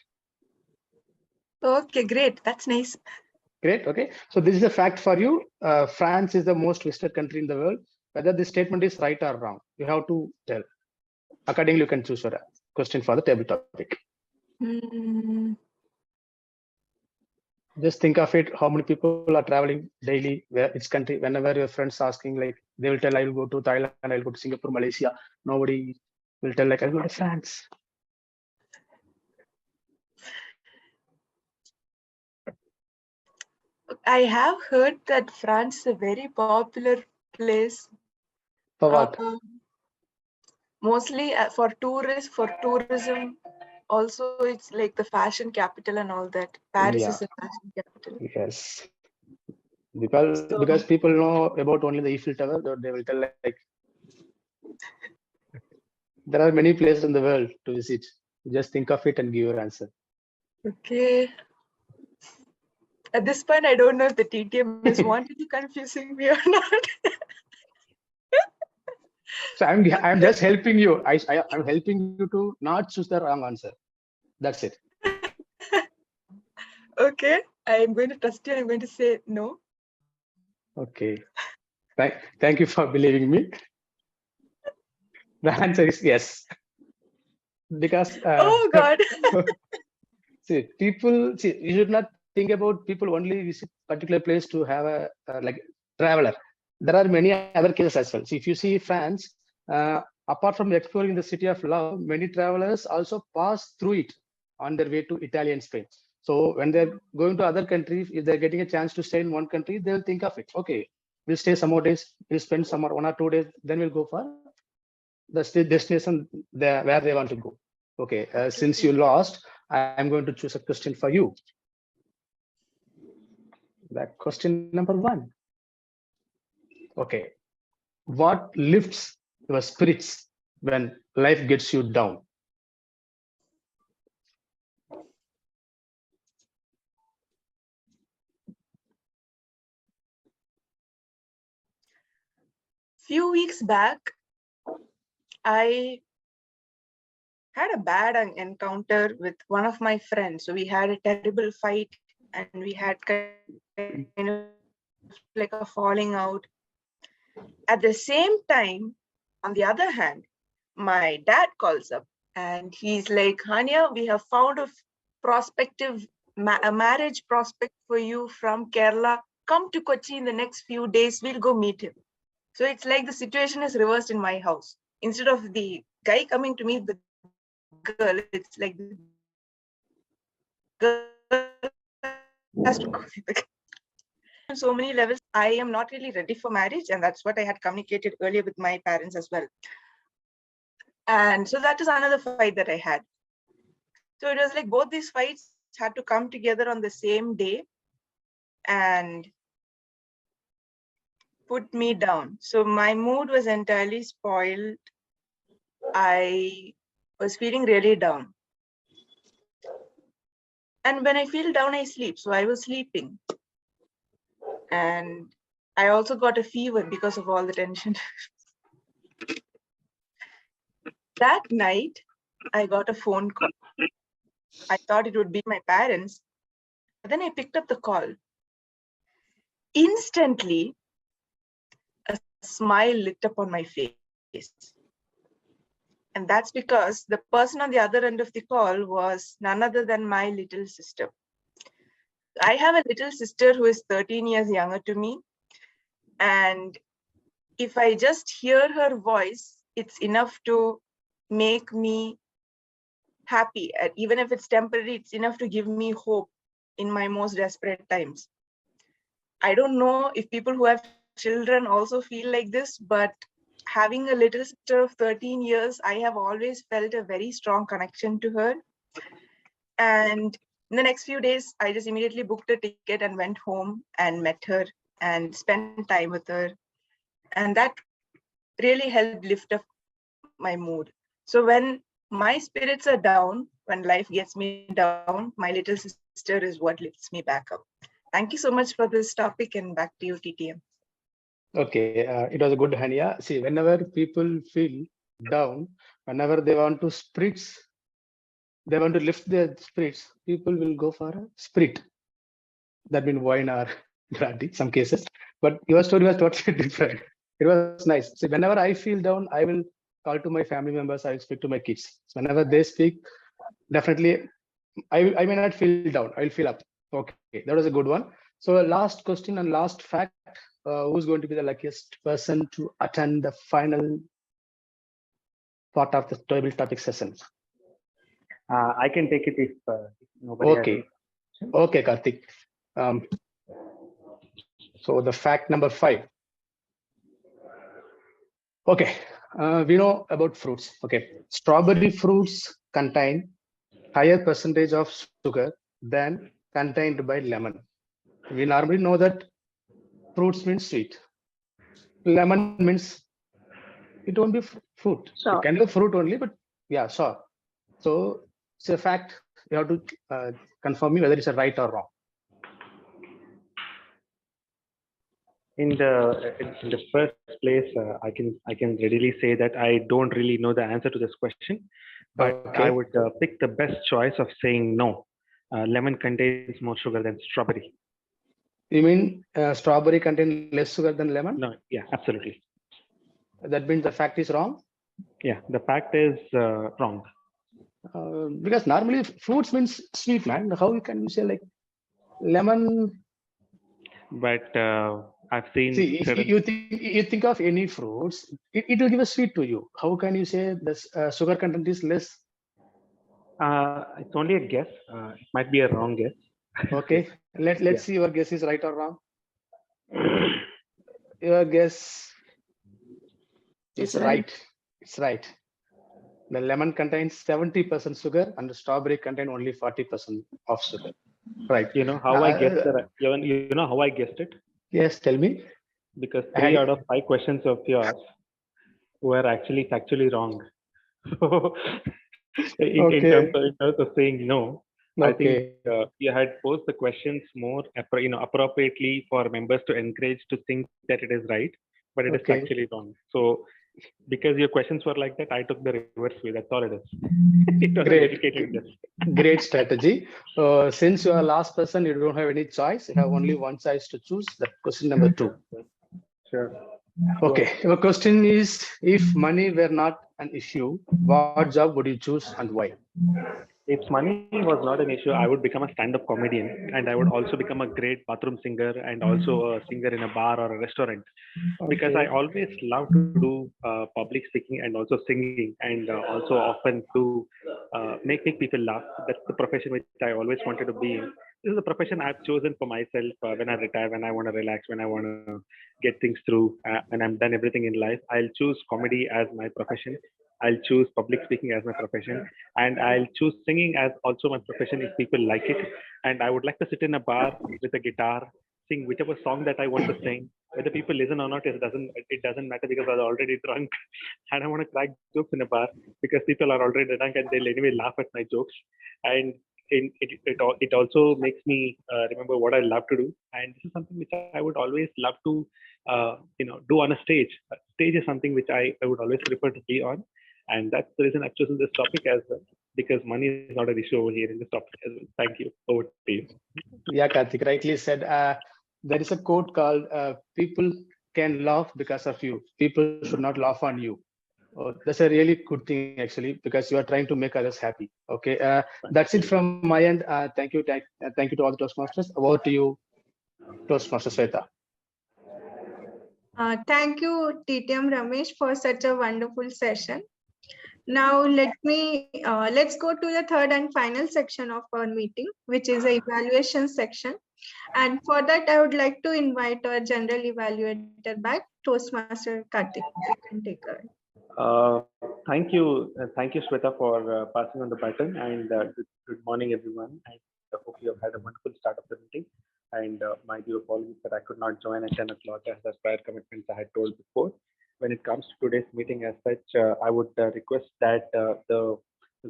Okay, great. That's nice. Great. Okay. So this is a fact for you. France is the most visited country in the world. Whether this statement is right or wrong, you have to tell. Accordingly, you can choose your question for the table topic. Just think of it. How many people are traveling daily? Where it's country? Whenever your friends asking, like they will tell, "I will go to Thailand. I will go to Singapore, Malaysia." Nobody will tell, like, "I will go to France." I have heard that France is a very popular place. For what? Mostly for tourists, for tourism. Also, it's like the fashion capital and all that. Paris is a fashion capital. Yes. Because people know about only the Eiffel Tower, they will tell, like there are many places in the world to visit. Just think of it and give your answer. Okay. At this point, I don't know if the TTM is wanting to confusing me or not. So I'm just helping you. I'm helping you to not choose the wrong answer. That's it. Okay, I'm going to trust you. I'm going to say no. Okay. Thank you for believing me. The answer is yes. Because Oh God. see, you should not think about people only visit particular place to have a like traveler. There are many other cases as well. See, if you see France, apart from exploring the city of love, many travelers also pass through it on their way to Italy and Spain. So when they're going to other countries, if they're getting a chance to stay in one country, they'll think of it. Okay, we'll stay some more days, we'll spend some more 1 or 2 days, then we'll go for the destination there where they want to go. Okay, since you lost, I'm going to choose a question for you. That question number 1. Okay, what lifts your spirits when life gets you down? Few weeks back, I had a bad encounter with one of my friends. So we had a terrible fight and we had kind of like a falling out. At the same time, on the other hand, my dad calls up and he's like, Hania, we have found a prospective a marriage prospect for you from Kerala. Come to Kochi in the next few days. We'll go meet him. So it's like the situation is reversed in my house. Instead of the guy coming to meet the girl, it's like the girl has to go with the guy. On so many levels, I am not really ready for marriage, and that's what I had communicated earlier with my parents as well. And so that is another fight that I had. So it was like both these fights had to come together on the same day and put me down. So my mood was entirely spoiled. I was feeling really down. And when I feel down, I sleep. So I was sleeping. And I also got a fever because of all the tension. That night, I got a phone call. I thought it would be my parents. But then I picked up the call. Instantly, a smile lit up on my face. And that's because the person on the other end of the call was none other than my little sister. I have a little sister who is 13 years younger to me. And if I just hear her voice, it's enough to make me happy. Even if it's temporary, it's enough to give me hope in my most desperate times. I don't know if people who have children also feel like this, but having a little sister of 13 years, I have always felt a very strong connection to her. And in the next few days, I just immediately booked a ticket and went home and met her and spent time with her. And that really helped lift up my mood. So when my spirits are down, when life gets me down, my little sister is what lifts me back up. Thank you so much for this topic, and back to you, TTM. Okay, it was a good Hania. See, whenever people feel down, whenever they want to they want to lift their spirits, people will go for a spirit. That means wine or brandy, some cases. But your story was totally different. It was nice. See, whenever I feel down, I will call to my family members. I will speak to my kids. Whenever they speak, definitely, I may not feel down. I will feel up. Okay, that was a good one. So last question and last fact, who's going to be the luckiest person to attend the final part of the table topic session? I can take it if nobody Okay. has. Okay, Karthik. So the fact number 5. Okay, we know about fruits. Okay, strawberry fruits contain higher percentage of sugar than contained by lemon. We normally know that fruits means sweet. Lemon means it won't be fruit. Sure. It can be a fruit only, but yeah, sure. So it's a fact. You have to confirm me whether it's a right or wrong. In the first place, I can readily say that I don't really know the answer to this question, but Okay. I would pick the best choice of saying no. lemon contains more sugar than strawberry. You mean strawberry contain less sugar than lemon? No, yeah, absolutely. That means the fact is wrong. Yeah, the fact is wrong. Because normally fruits means sweet, man. How can you say like lemon? But I've seen See, if certain. you think of any fruits, it will give a sweet to you. How can you say this sugar content is less? It's only a guess. It might be a wrong guess. Okay, let's see your guess is right or wrong. Your guess is right. It's right. The lemon contains 70% sugar and the strawberry contain only 40% of sugar. Right. You know how I guessed that? You know how I guessed it? Yes, tell me. Because 3 out of 5 questions of yours were actually factually wrong. So in terms of saying no, I think you had posed the questions more appropriately for members to encourage to think that it is right, but it is factually wrong. So because your questions were like that, I took the reverse way. That's all it is. It was an educated guess. Great strategy. Since you are last person, you don't have any choice. You have only one choice to choose. That question number 2. Sure. Okay. Your question is: if money were not an issue, what job would you choose and why? If money was not an issue, I would become a stand-up comedian, and I would also become a great bathroom singer and also a singer in a bar or a restaurant. Because I always love to do public speaking and also singing, and also often to make people laugh. That's the profession which I always wanted to be in. This is the profession I've chosen for myself when I retire, when I want to relax, when I want to get things through, when I'm done everything in life. I'll choose comedy as my profession. I'll choose public speaking as my profession, and I'll choose singing as also my profession if people like it. And I would like to sit in a bar with a guitar, sing whichever song that I want to sing. Whether people listen or not, it doesn't matter because I'm already drunk, and I want to crack jokes in a bar because people are already drunk and they'll anyway laugh at my jokes. And it also makes me remember what I love to do, and this is something which I would always love to do on a stage. Stage is something which I would always prefer to be on, and that's the reason I've chosen this topic as well, because money is not an issue over here in this topic as well. Thank you. Over to you. Yeah, Karthik rightly said. There is a quote called "People can laugh because of you. People should not laugh on you." That's a really good thing actually, because you are trying to make others happy. Okay, that's it from my end. Thank you to all the Toastmasters. Over to you, Toastmaster Sweta. Thank you, TTM Ramesh, for such a wonderful session. Now let's go to the third and final section of our meeting, which is the evaluation section. And for that, I would like to invite our general evaluator back, Toastmaster Karthik. You can take her. Thank you, Shweta, for passing on the button, and good morning, everyone. And I hope you have had a wonderful start of the meeting. And my due apologies that I could not join at 10 o'clock as the prior commitments I had told before. When it comes to today's meeting as such, I would request that the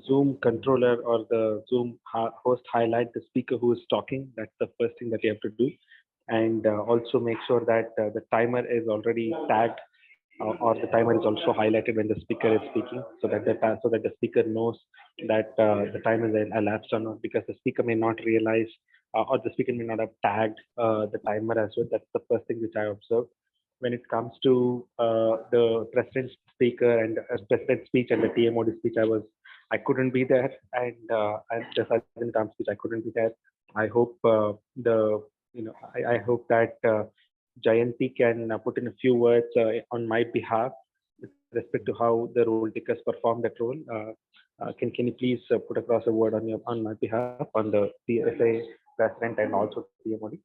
Zoom controller or the Zoom host highlight the speaker who is talking. That's the first thing that you have to do. And also make sure that the timer is already tagged or the timer is also highlighted when the speaker is speaking, so that the speaker knows that the time is elapsed or not, because the speaker may not realize or the speaker may not have tagged the timer as well. That's the first thing which I observed. When it comes to the president's speaker and president's speech and the TMOD speech, I couldn't be there, and the sergeant arm speech I couldn't be there. I hope I hope that Jayanti can put in a few words on my behalf with respect to how the role takers perform that role. Can you please put across a word on my behalf on the CSA president and also TMOD?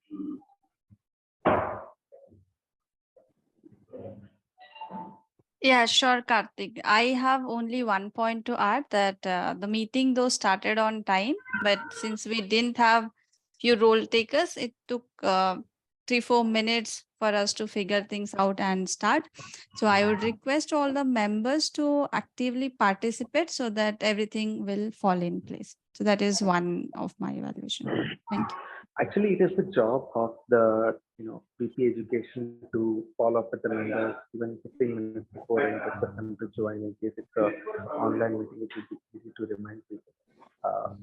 Yeah, sure, Karthik. I have only one point to add, that the meeting though started on time, but since we didn't have few role takers, it took 3-4 minutes for us to figure things out and start. So I would request all the members to actively participate so that everything will fall in place. So that is one of my evaluation. Thank you. Actually, it is the job of the PP education to follow up with the members even 15 minutes before and request them to join in case it's an online meeting. It will be easy to remind people.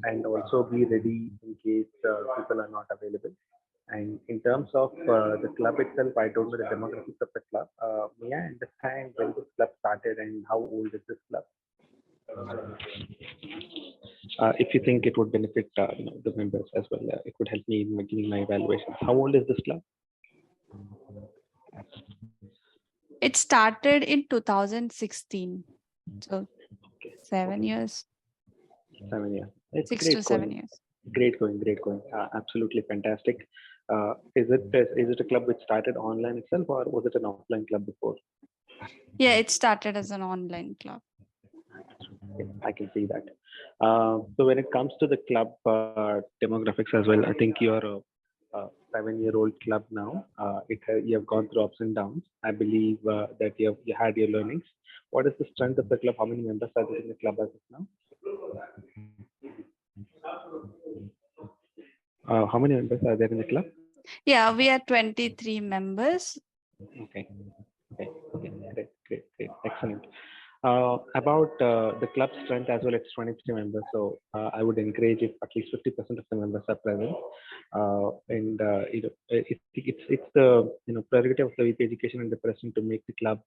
and also be ready in case people are not available. And in terms of the club itself, I don't know the demographics of the club. May I understand when this club started and how old is this club? If you think it would benefit the members as well, it would help me in giving my evaluation. How old is this club? It started in 2016. So Okay. 7 years, 7 years. It's 6 great to 7 going. years. Great going, great going. Absolutely fantastic. Is it a club which started online itself, or was it an offline club before? Yeah, it started as an online club. Yeah, I can see that. So when it comes to the club demographics as well, I think you're a 7-year-old club now. You have gone through ups and downs. I believe that you had your learnings. What is the strength of the club? How many members are there in the club as of now? How many members are there in the club? Yeah, we are 23 members. Okay. Okay. Great. Excellent. About the club strength as well, it's 23 members. So I would encourage if at least 50% of the members are present. It's the prerogative of the VP Education and the president to make the club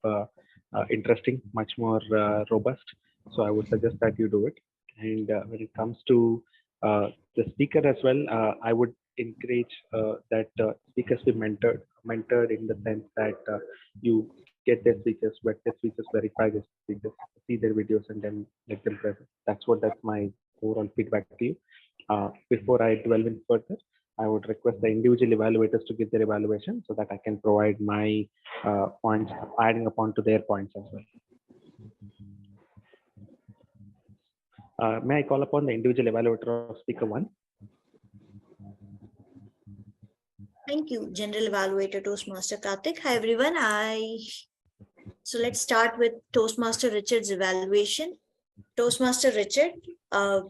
interesting, much more robust. So I would suggest that you do it. And when it comes to the speaker as well, I would encourage that speakers be mentored in the sense that you get their speakers, vet their speakers, verify their speakers, see their videos, and then let them present. That's my overall feedback to you. Before I delve in further, I would request the individual evaluators to give their evaluation so that I can provide my points, adding upon to their points as well. May I call upon the individual evaluator of speaker 1? Thank you, General Evaluator Toastmaster Karthik. Hi, everyone. So let's start with Toastmaster Richard's evaluation. Toastmaster Richard,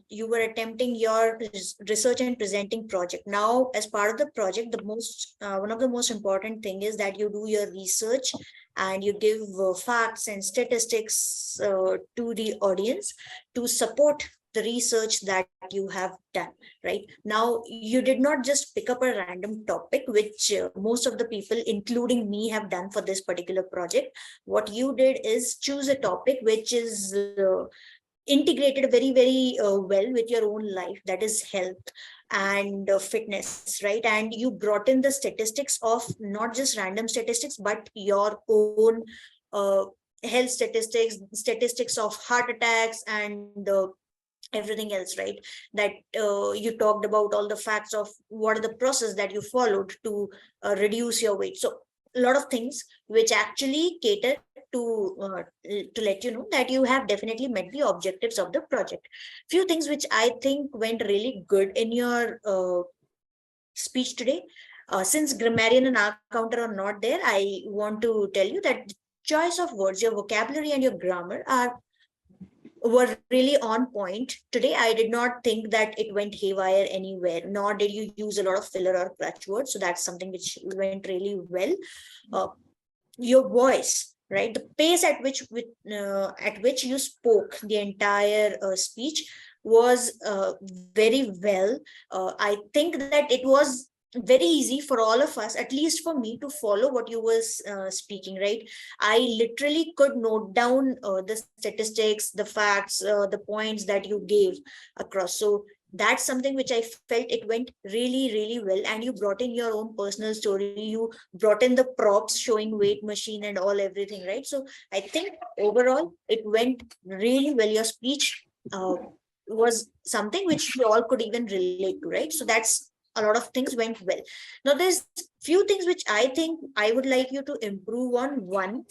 you were attempting your research and presenting project. Now, as part of the project, one of the most important thing is that you do your research and you give facts and statistics to the audience to support the research that you have done. Right now, you did not just pick up a random topic, which most of the people, including me, have done for this particular project. What you did is choose a topic which is integrated very well with your own life, that is health and fitness, right? And you brought in the statistics of not just random statistics, but your own health statistics of heart attacks and everything else, right? That you talked about all the facts of what are the process that you followed to reduce your weight. So a lot of things which actually cater to let you know that you have definitely met the objectives of the project. Few things which I think went really good in your speech today. Since grammarian and counter are not there, I want to tell you that choice of words, your vocabulary and your grammar were really on point today. I did not think that it went haywire anywhere, nor did you use a lot of filler or crutch words. So that's something which went really well. Your voice, right? The pace at which you spoke the entire speech was very well. I think that it was very easy for all of us, at least for me, to follow what you were speaking, right? I literally could note down the statistics, the facts, the points that you gave across. So that's something which I felt it went really well. And you brought in your own personal story. You brought in the props showing weight machine and everything, right? So I think overall it went really well. Your speech was something which we all could even relate to, right? So that's a lot of things went well. Now there's few things which I think I would like you to improve on. One,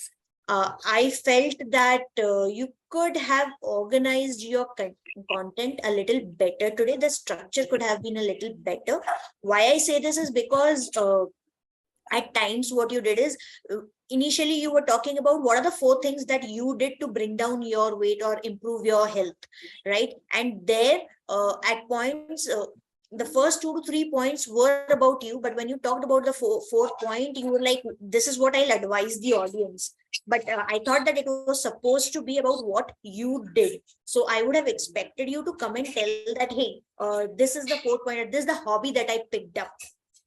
I felt that you could have organized your content a little better today. The structure could have been a little better. Why I say this is because at times what you did is initially you were talking about what are the 4 things that you did to bring down your weight or improve your health, right? And there at points the first 2 to 3 points were about you, but when you talked about the fourth point, you were like, this is what I'll advise the audience. But I thought that it was supposed to be about what you did. So I would have expected you to come and tell that, hey, this is the fourth point, this is the hobby that I picked up.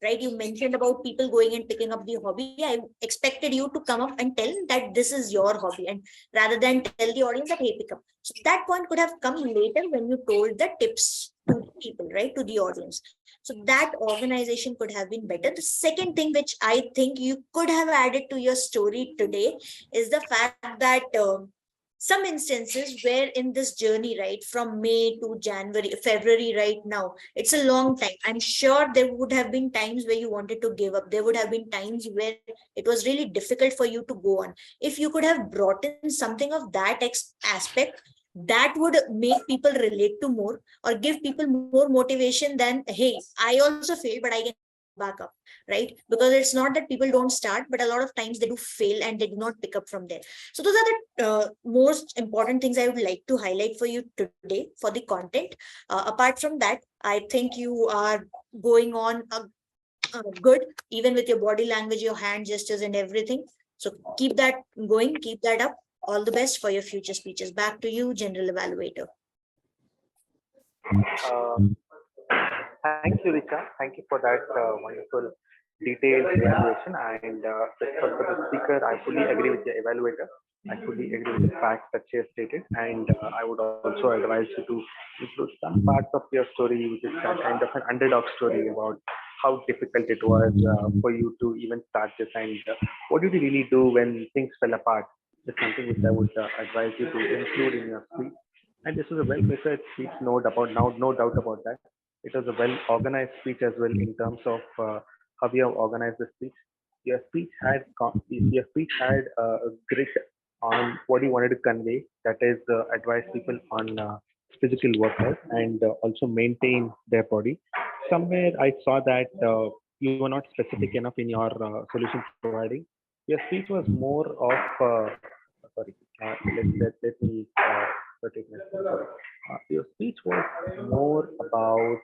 Right? You mentioned about people going and picking up the hobby. I expected you to come up and tell that this is your hobby, and rather than tell the audience that, hey, pick up. So that point could have come later when you told the tips to the people, right? To the audience. So that organization could have been better. The second thing which I think you could have added to your story today is the fact that some instances where in this journey, right, from May to January, February, right now, it's a long time. I'm sure there would have been times where you wanted to give up. There would have been times where it was really difficult for you to go on. If you could have brought in something of that aspect, that would make people relate to more, or give people more motivation than, hey, I also failed, but I can back up, right? Because it's not that people don't start, but a lot of times they do fail and they do not pick up from there. So those are the most important things I would like to highlight for you today for the content. Apart from that, I think you are going on good, even with your body language, your hand gestures and everything. So keep that going, keep that up. All the best for your future speeches. Back to you, General Evaluator. Thank you, Richa. Thank you for that wonderful detailed evaluation. And for the speaker, I fully agree with the evaluator. I fully agree with the facts that she has stated. And I would also advise you to include some parts of your story, which is kind of an underdog story about how difficult it was for you to even start this, and what did you really do when things fell apart. It's something which I would advise you to include in your speech. And this was a well-researched speech, no doubt about that. It was a well-organized speech as well in terms of how you have organized the speech. Your speech had a grit on what you wanted to convey. That is, advise people on physical workout and also maintain their body. Somewhere I saw that you were not specific enough in your solution providing. Your speech was more of sorry. Let me take my sorry. Your speech was more about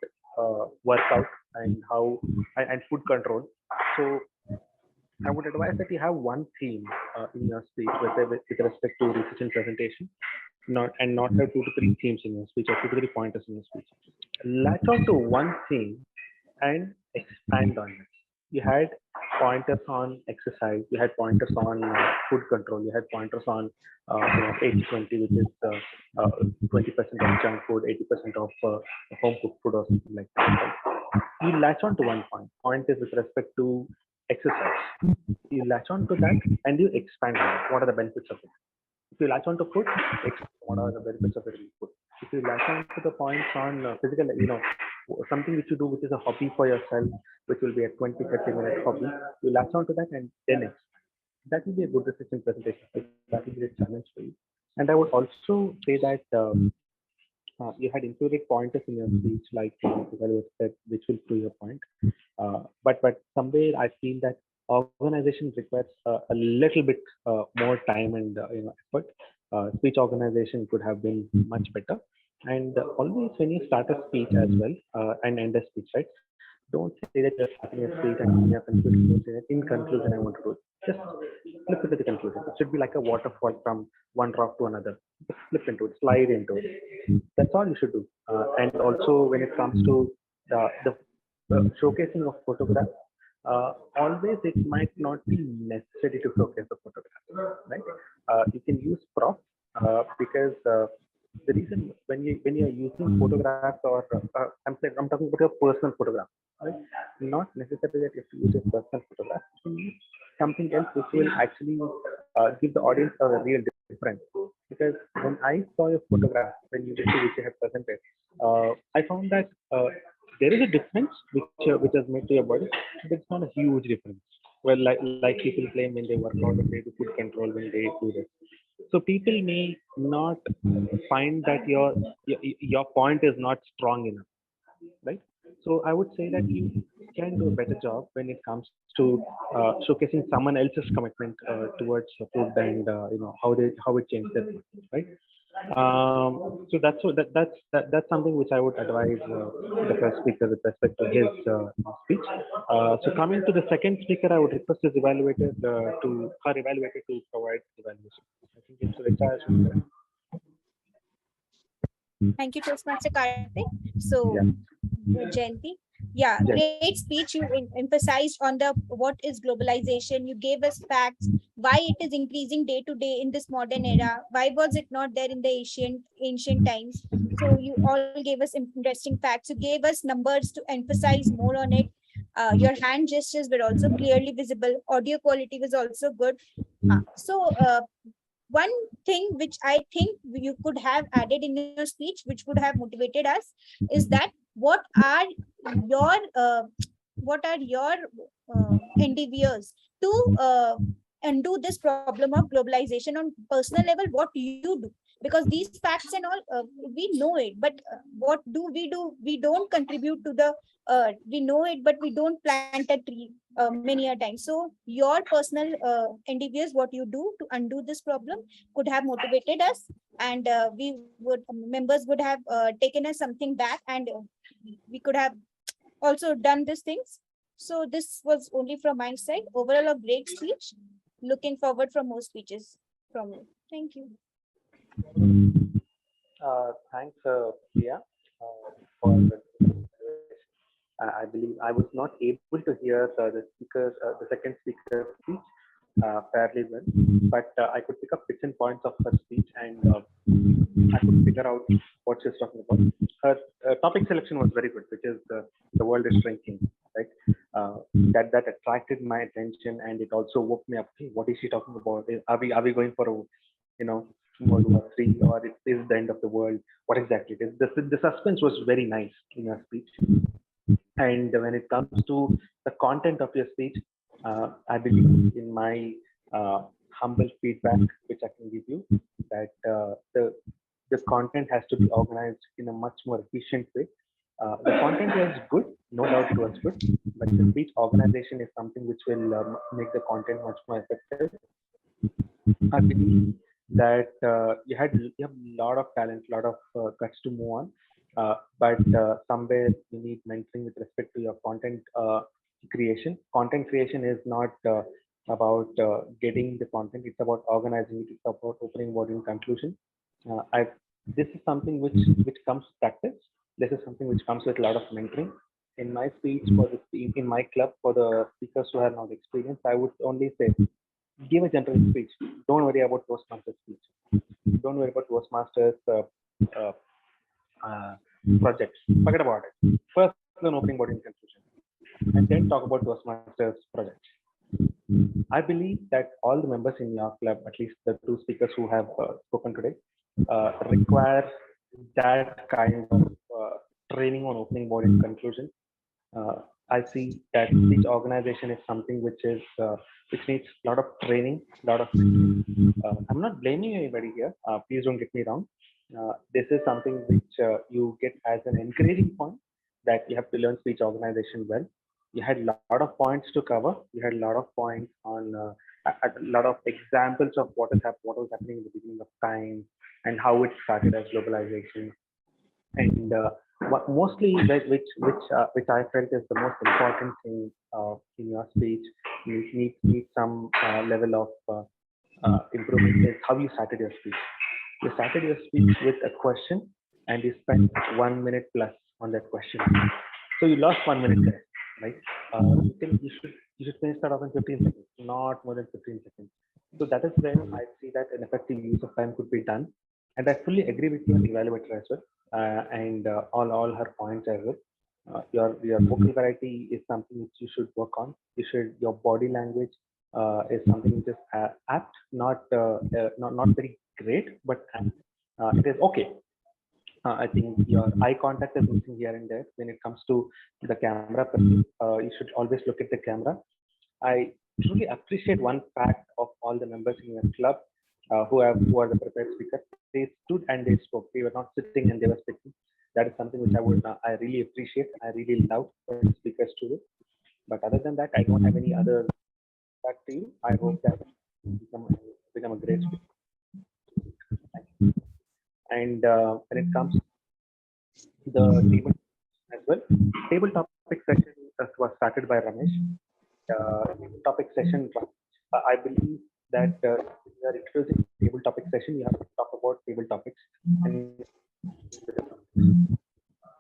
workout and how and food control. So I would advise that you have one theme in your speech with respect to research and presentation, not have 2 to 3 themes in your speech or 2 to 3 pointers in your speech. Latch on to one theme and expand on it. You had pointers on exercise, you had pointers on food control, you had pointers on 80-20, which is 20% of junk food, 80% of home cooked food or something like that. You latch on to one point. Point is with respect to exercise. You latch on to that and you expand on it. What are the benefits of it? If you latch on to food, what are the benefits of eating food? If you latch on to the points on physical, something which you do, which is a hobby for yourself, which will be a 20-30 minute hobby, you latch on to that and then it. That will be a good decision presentation. That will be a challenge for you. And I would also say that you had included pointers in your speech, like which will prove your point. But somewhere I feel that organization requires a little bit more time and effort. Speech organization could have been much better. And always when you start a speech as well and end a speech, right? Don't say that you're starting a speech and you're concluding. Don't say that in conclusion I want to do it. Just flip into the conclusion. It should be like a waterfall from one rock to another. Just flip into it, slide into it. That's all you should do. And also when it comes to the showcasing of photographs, always it might not be necessary to showcase the photograph, right? You can use props because the reason when you are using photographs or I'm talking about your personal photograph, right? Not necessarily that you have to use your personal photograph. You can use something else which will actually give the audience a real difference. Because when I saw your photograph when you have presented, I found that there is a difference which is made to your body, but it's not a huge difference. Well, like people claim when they work out, when they do food control, when they do this. So people may not find that your point is not strong enough, right? So I would say that you can do a better job when it comes to showcasing someone else's commitment towards food and how it changed their life, right? So that's something which I would advise the first speaker with respect to his speech. So coming to the second speaker, I would request his evaluator to her evaluator to provide evaluation. I think it's Richa. Thank you, Toastmaster Karthik. So, Yeah. Jayanti, yeah, Yes. great speech. You emphasized on the what is globalization. You gave us facts why it is increasing day to day in this modern era. Why was it not there in the ancient times? So you all gave us interesting facts. You gave us numbers to emphasize more on it. Your hand gestures were also clearly visible. Audio quality was also good. So, one thing which I think you could have added in your speech, which would have motivated us, is that your uh, what are your endeavors to undo this problem of globalization on personal level? What you do, because these facts and all we know it, but what do? We don't contribute to the we know it, but we don't plant a tree many a time. So your personal endeavors, what you do to undo this problem, could have motivated us, and we would members would have taken us something back, and we could have also done these things. So this was only from my side. Overall, a great speech. Looking forward for more speeches from you. Thank you. Thanks, Priya, for the I believe I was not able to hear the second speaker's speech fairly well, but I could pick up bits and points of her speech, and I could figure out what she's talking about. Her topic selection was very good, which is the world is shrinking, right? That attracted my attention, and it also woke me up. Hey, what is she talking about? Are we going for a, you know, World War III, or is the end of the world? What exactly it is? The suspense was very nice in her speech. And when it comes to the content of your speech, I believe in my humble feedback, which I can give you, that the content has to be organized in a much more efficient way. The content was good, no doubt it was good, but the speech organization is something which will make the content much more effective. I believe that you have a lot of talent, a lot of guts to move on, but somewhere you need mentoring with respect to your content creation. Content creation is not about getting the content; it's about organizing it. It's about opening body and conclusion. I This is something which comes with practice. This is something which comes with a lot of mentoring. In my speech for in my club for the speakers who have not experienced, I would only say give a general speech. Don't worry about Toastmasters speech. Don't worry about Toastmasters uh, uh, projects. Forget about it. First, an opening body and conclusion, and then talk about Toastmasters projects. I believe that all the members in your club, at least the two speakers who have spoken today, require that kind of training on opening body and conclusion. I see that speech organization is something which needs a lot of training, a lot of. I'm not blaming anybody here. Please don't get me wrong. This is something which you get as an encouraging point that you have to learn speech organization well. You had a lot of points to cover. You had a lot of points on a lot of examples of what was happening in the beginning of time and how it started as globalization, and mostly which I felt is the most important thing in your speech needs some level of improvement is how you started your speech. You started your speech with a question, and you spent 1 minute plus on that question. So you lost 1 minute there, right? You should finish that off in 15 seconds, not more than 15 seconds. So that is where I see that an effective use of time could be done. And I fully agree with you on the evaluator as well, and all her points as well. Your vocal variety is something which you should work on. Your body language is something which is apt, not very great, but it is okay. I think your eye contact is missing here and there when it comes to the camera. You should always look at the camera. I truly appreciate one fact of all the members in your club who are the prepared speakers. They stood and they spoke. They were not sitting and they were speaking. That is something which I really appreciate. I really love when speakers do it. But other than that, I don't have any other back to you. I hope that you become a great speaker. And when it comes to the table as well, table topic session was started by Ramesh. Table topic session, I believe that we are introducing table topic session. You have to talk about table topics, and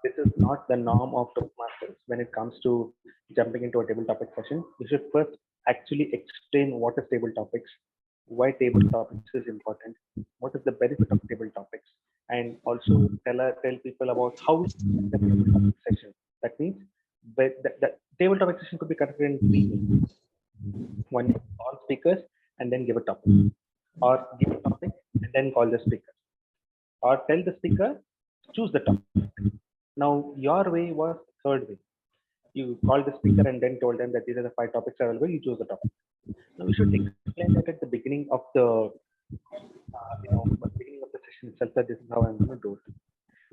this is not the norm of Toastmasters. When it comes to jumping into a table topic session, you should first actually explain what is table topics, why table topics is important, what is the benefit of table topics, and also tell people about how the table topic session. That means the table topic session could be conducted in three ways. One, call speakers and then give a topic, or give a topic and then call the speaker, or tell the speaker choose the topic. Now your way was third way. You called the speaker and then told them that these are the 5 topics available. You choose the topic. Now you should explain that at the beginning of the beginning of the session itself, that this is how I'm going to do it.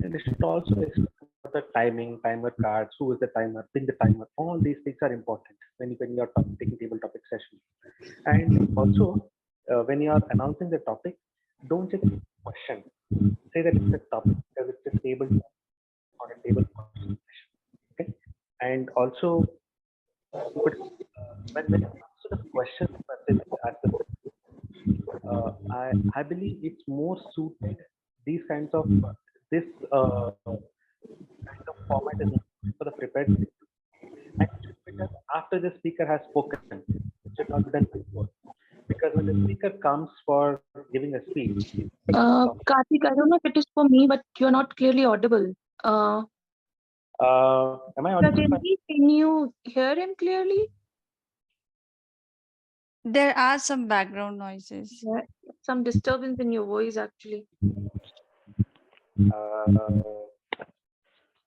And they should also explain the timing, timer cards, who is the timer, pin the timer. All these things are important when you're taking table topic session. And also, when you are announcing the topic, don't say the question. Say that it's a topic because it's a table or a table session. Okay. And also, when it comes to the question I believe it's more suited. These kinds of this kind of format is for the prepared speaker. And after the speaker has spoken, it should not be done before. Because when the speaker comes for giving a speech, Karthik, I don't know if it is for me, but you're not clearly audible. am I audible? Rajendra, can you hear him clearly? There are some background noises. Yeah, some disturbance in your voice, actually.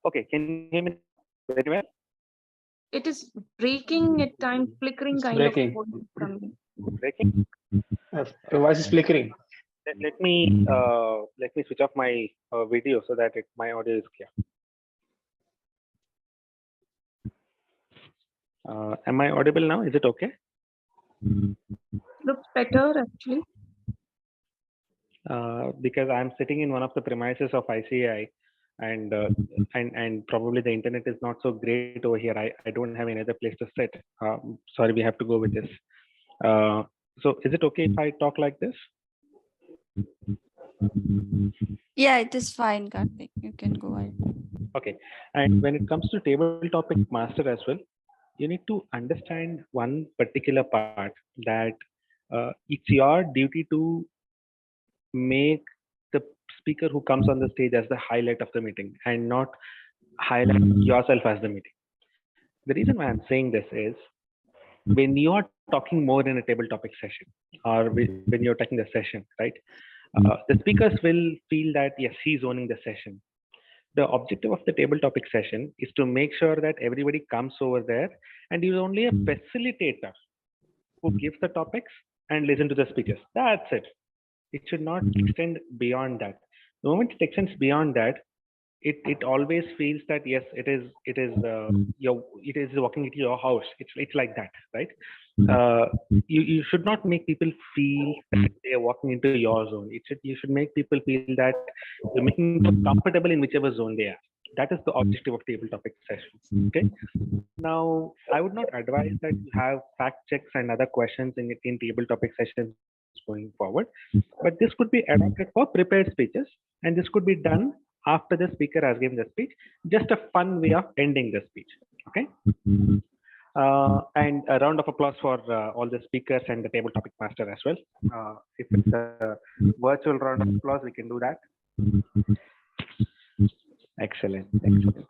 Okay, can you hear me very well? It is breaking at times, flickering It's kind breaking. of voice coming. Breaking. Your voice is flickering. Let me switch off my video so that my audio is clear. Am I audible now? Is it okay? Looks better, actually. Because I'm sitting in one of the premises of ICI, and probably the internet is not so great over here. I don't have any other place to sit. Sorry, we have to go with this. So is it okay if I talk like this? Yeah, it is fine, Karthik. You can go ahead. Okay. And when it comes to table topic master as well, you need to understand one particular part, that it's your duty to make the speaker who comes on the stage as the highlight of the meeting and not highlight yourself as the meeting. The reason why I'm saying this is, when you're talking more in a table topic session, or when you're taking the session, right? The speakers will feel that yes, he's owning the session. The objective of the table topic session is to make sure that everybody comes over there and is only a facilitator who gives the topics and listen to the speeches. That's it. It should not extend beyond that. The moment it extends beyond that, it always feels that yes, it is walking into your house. It's like that, right? You should not make people feel that they are walking into your zone. You should make people feel that you're making them comfortable in whichever zone they are. That is the objective of table topic sessions. Okay. Now, I would not advise that you have fact checks and other questions in table topic sessions going forward, but this could be adapted for prepared speeches, and this could be done after the speaker has given the speech. Just a fun way of ending the speech. Okay. And a round of applause for all the speakers and the table topic master as well. If it's a virtual round of applause, we can do that. Excellent. Excellent.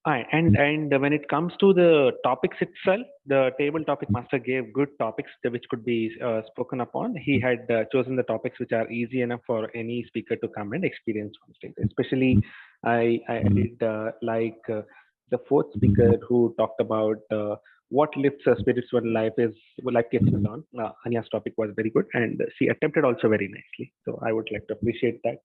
And when it comes to the topics itself, the table topic master gave good topics which could be spoken upon. He had chosen the topics which are easy enough for any speaker to come and experience on stage. Especially, I did like the fourth speaker who talked about what lifts a spiritual life is gets us on. Anya's topic was very good, and she attempted also very nicely. So I would like to appreciate that.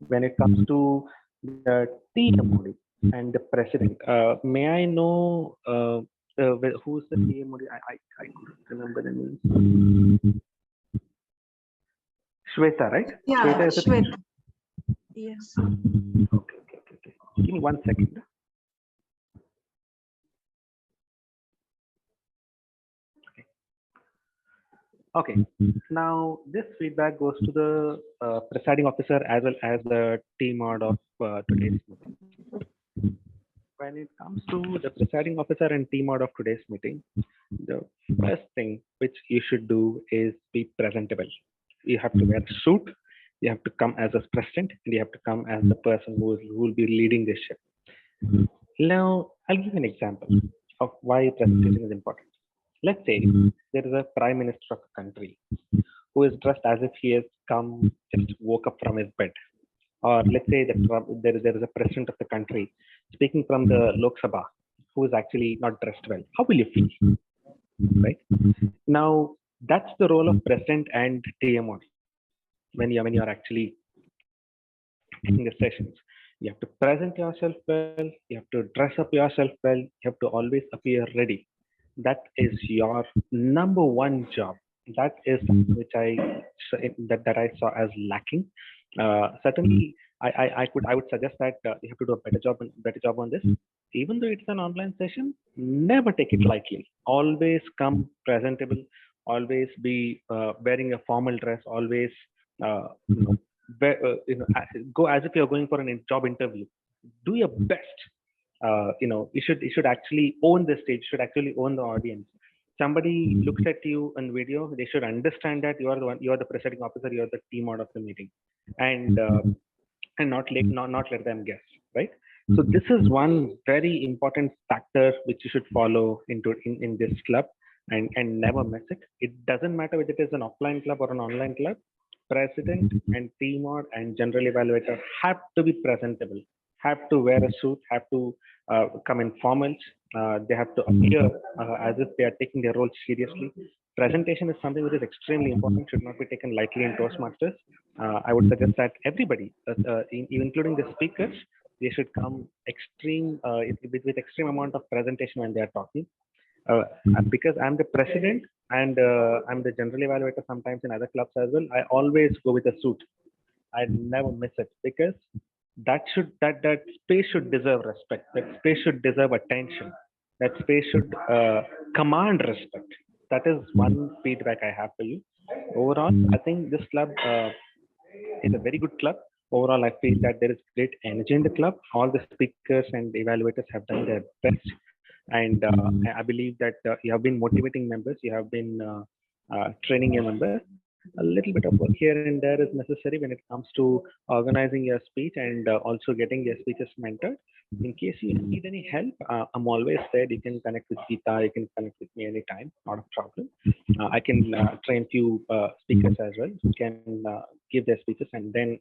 When it comes to the TMOD and the president, may I know who's the TMOD? I couldn't remember the name. Shweta, right? Yeah, Shweta is the teacher? Shweta. Yes. Okay. Give me 1 second. Okay. Now this feedback goes to the presiding officer as well as the team mod of today's meeting. When it comes to the presiding officer and team mod of today's meeting, the first thing which you should do is be presentable. You have to wear a suit, you have to come as a president, and you have to come as the person who will be leading this ship. Now, I'll give you an example of why presentation is important. Let's say there is a prime minister of a country who is dressed as if he has just woke up from his bed. Or let's say that there is a president of the country speaking from the Lok Sabha who is actually not dressed well. How will you feel? Right? Now, that's the role of president and TMO when you're actually taking the sessions. You have to present yourself well, you have to dress up yourself well, you have to always appear ready. That is your number one job. That is something which that I saw as lacking. Certainly, I would suggest that you have to do a better job on this. Even though it's an online session, never take it lightly. Always come presentable. Always be wearing a formal dress. Always go as if you're going for a job interview. Do your best. You should actually own the stage. Should actually own the audience. Somebody looks at you on video, they should understand that you are the one. You are the presiding officer. You are the team out of the meeting, and not let them guess. Right. So this is one very important factor which you should follow in this club, and never miss it. It doesn't matter whether it is an offline club or an online club. President and team mod and general evaluator have to be presentable, have to wear a suit, have to come in formals. They have to appear as if they are taking their role seriously. Presentation is something which is extremely important, should not be taken lightly in Toastmasters. I would suggest that everybody, including the speakers, they should come with extreme amount of presentation when they are talking. Because I'm the president and I'm the general evaluator sometimes in other clubs as well, I always go with a suit. I never miss it because that space should deserve respect. That space should deserve attention. That space should command respect. That is one feedback I have for you. Overall, I think this club is a very good club. Overall, I feel that there is great energy in the club. All the speakers and evaluators have done their best. And I believe that you have been motivating members, you have been training your members. A little bit of work here and there is necessary when it comes to organizing your speech and also getting your speeches mentored. In case you need any help, I'm always there. You can connect with Geeta, you can connect with me anytime, not a problem. I can train few speakers as well who can give their speeches, and then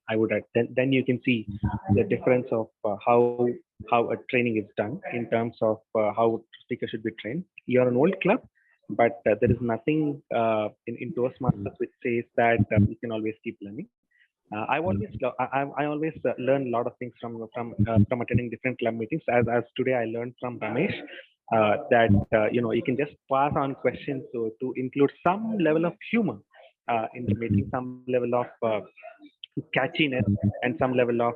then you can see the difference of how a training is done in terms of how speakers should be trained. You're an old club, but there is nothing in Toastmasters which says that you can always keep learning. I always learn a lot of things from attending different club meetings. As today I learned from Ramesh that you can just pass on questions to include some level of humor in the meeting, some level of catchiness, and some level of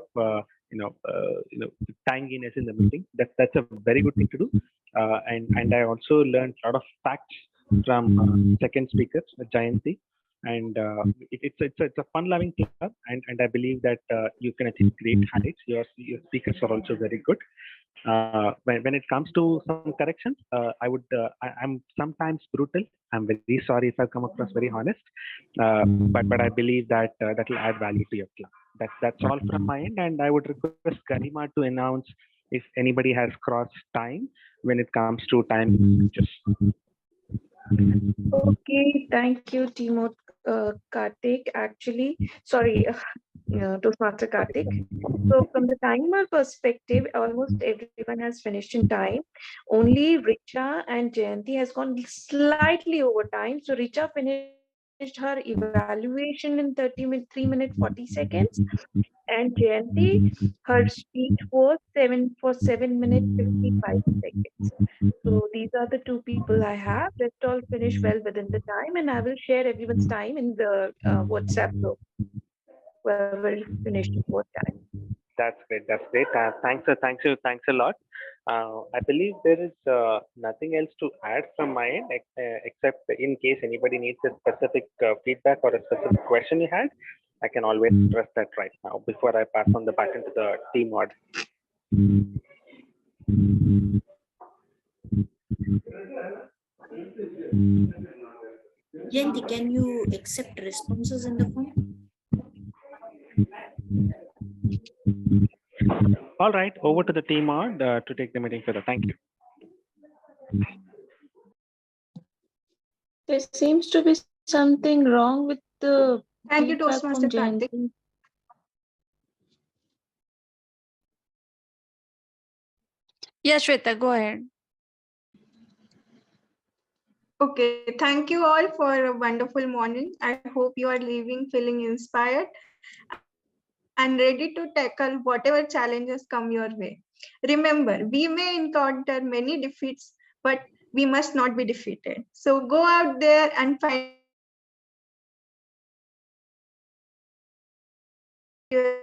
tanginess in the meeting. That's a very good thing to do. And I also learned a lot of facts from second speaker Jayanti, and it's a fun-loving club, and I believe that you can achieve great heights. Your speakers are also very good. When it comes to some corrections, I'm sometimes brutal. I'm very sorry if I come across very honest, but I believe that that will add value to your club. That's all from my end, and I would request Garima to announce if anybody has crossed time when it comes to time speeches. Okay, thank you, Timo Kartik. Actually, sorry, Toastmaster Kartik. So from the timer perspective, almost everyone has finished in time. Only Richa and Jayanti has gone slightly over time. So Richa finished her evaluation in 3 minutes 40 seconds, And Jayanti, her speech was 7 minutes 55 seconds. So these are the two people I have. Let's all finish well within the time, and I will share everyone's time in the WhatsApp group. Whoever finished before time. That's great. That's great. Thanks a lot. I believe there is nothing else to add from my end, except in case anybody needs a specific feedback or a specific question you had, I can always address that right now before I pass on the baton to the team mod. Jayanti, can you accept responses in the form? All right, over to the team mod to take the meeting further. Thank you. There seems to be something wrong with the Thank you, feedback Toastmaster from Karthik. Jayanti. Yeah, Shweta, go ahead. Okay, thank you all for a wonderful morning. I hope you are leaving feeling inspired and ready to tackle whatever challenges come your way. Remember, we may encounter many defeats, but we must not be defeated. So go out there and find your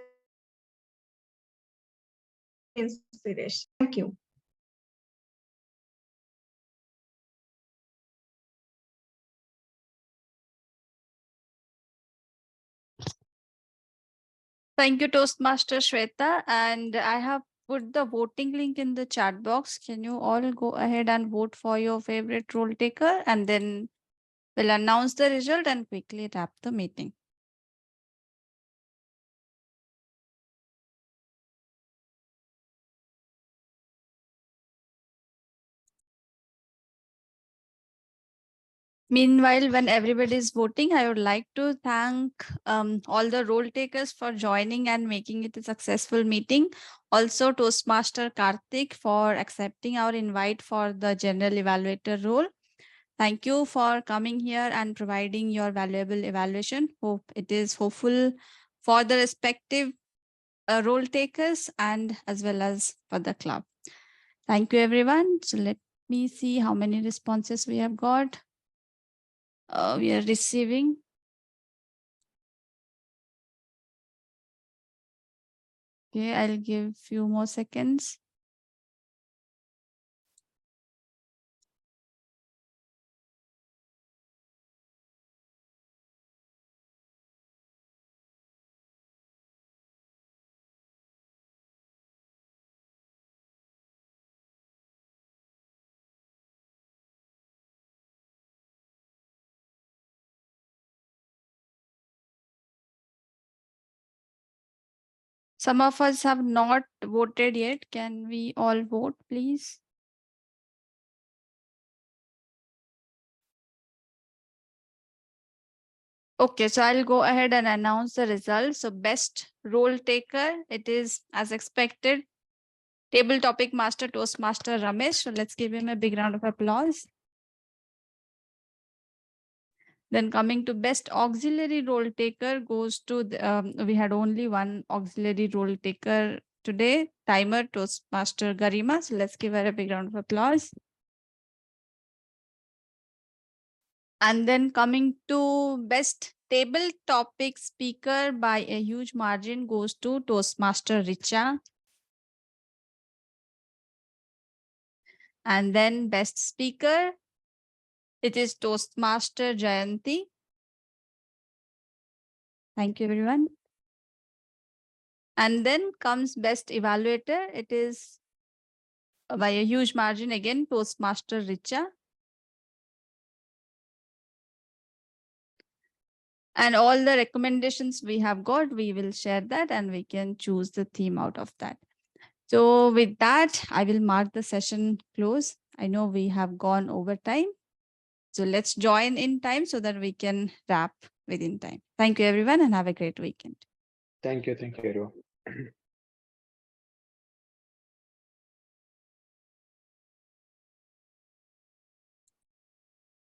inspiration. Thank you. Thank you, Toastmaster Shweta. And I have put the voting link in the chat box. Can you all go ahead and vote for your favorite role taker? And then we'll announce the result and quickly wrap the meeting. Meanwhile, when everybody is voting, I would like to thank all the role takers for joining and making it a successful meeting. Also, Toastmaster Karthik for accepting our invite for the general evaluator role. Thank you for coming here and providing your valuable evaluation. Hope it is hopeful for the respective role takers and as well as for the club. Thank you, everyone. So let me see how many responses we have got. We are receiving. Okay, I'll give few more seconds. Some of us have not voted yet. Can we all vote, please? Okay, so I'll go ahead and announce the results. So best role taker, it is as expected, table topic master Toastmaster Ramesh. So let's give him a big round of applause. Then coming to best auxiliary role taker goes to, we had only one auxiliary role taker today, timer Toastmaster Garima. So let's give her a big round of applause. And then coming to best table topic speaker by a huge margin goes to Toastmaster Richa. And then best speaker, it is Toastmaster Jayanti. Thank you, everyone. And then comes best evaluator. It is by a huge margin again, Toastmaster Richa. And all the recommendations we have got, we will share that and we can choose the theme out of that. So with that, I will mark the session close. I know we have gone over time. So let's join in time so that we can wrap within time. Thank you, everyone, and have a great weekend. Thank you, everyone.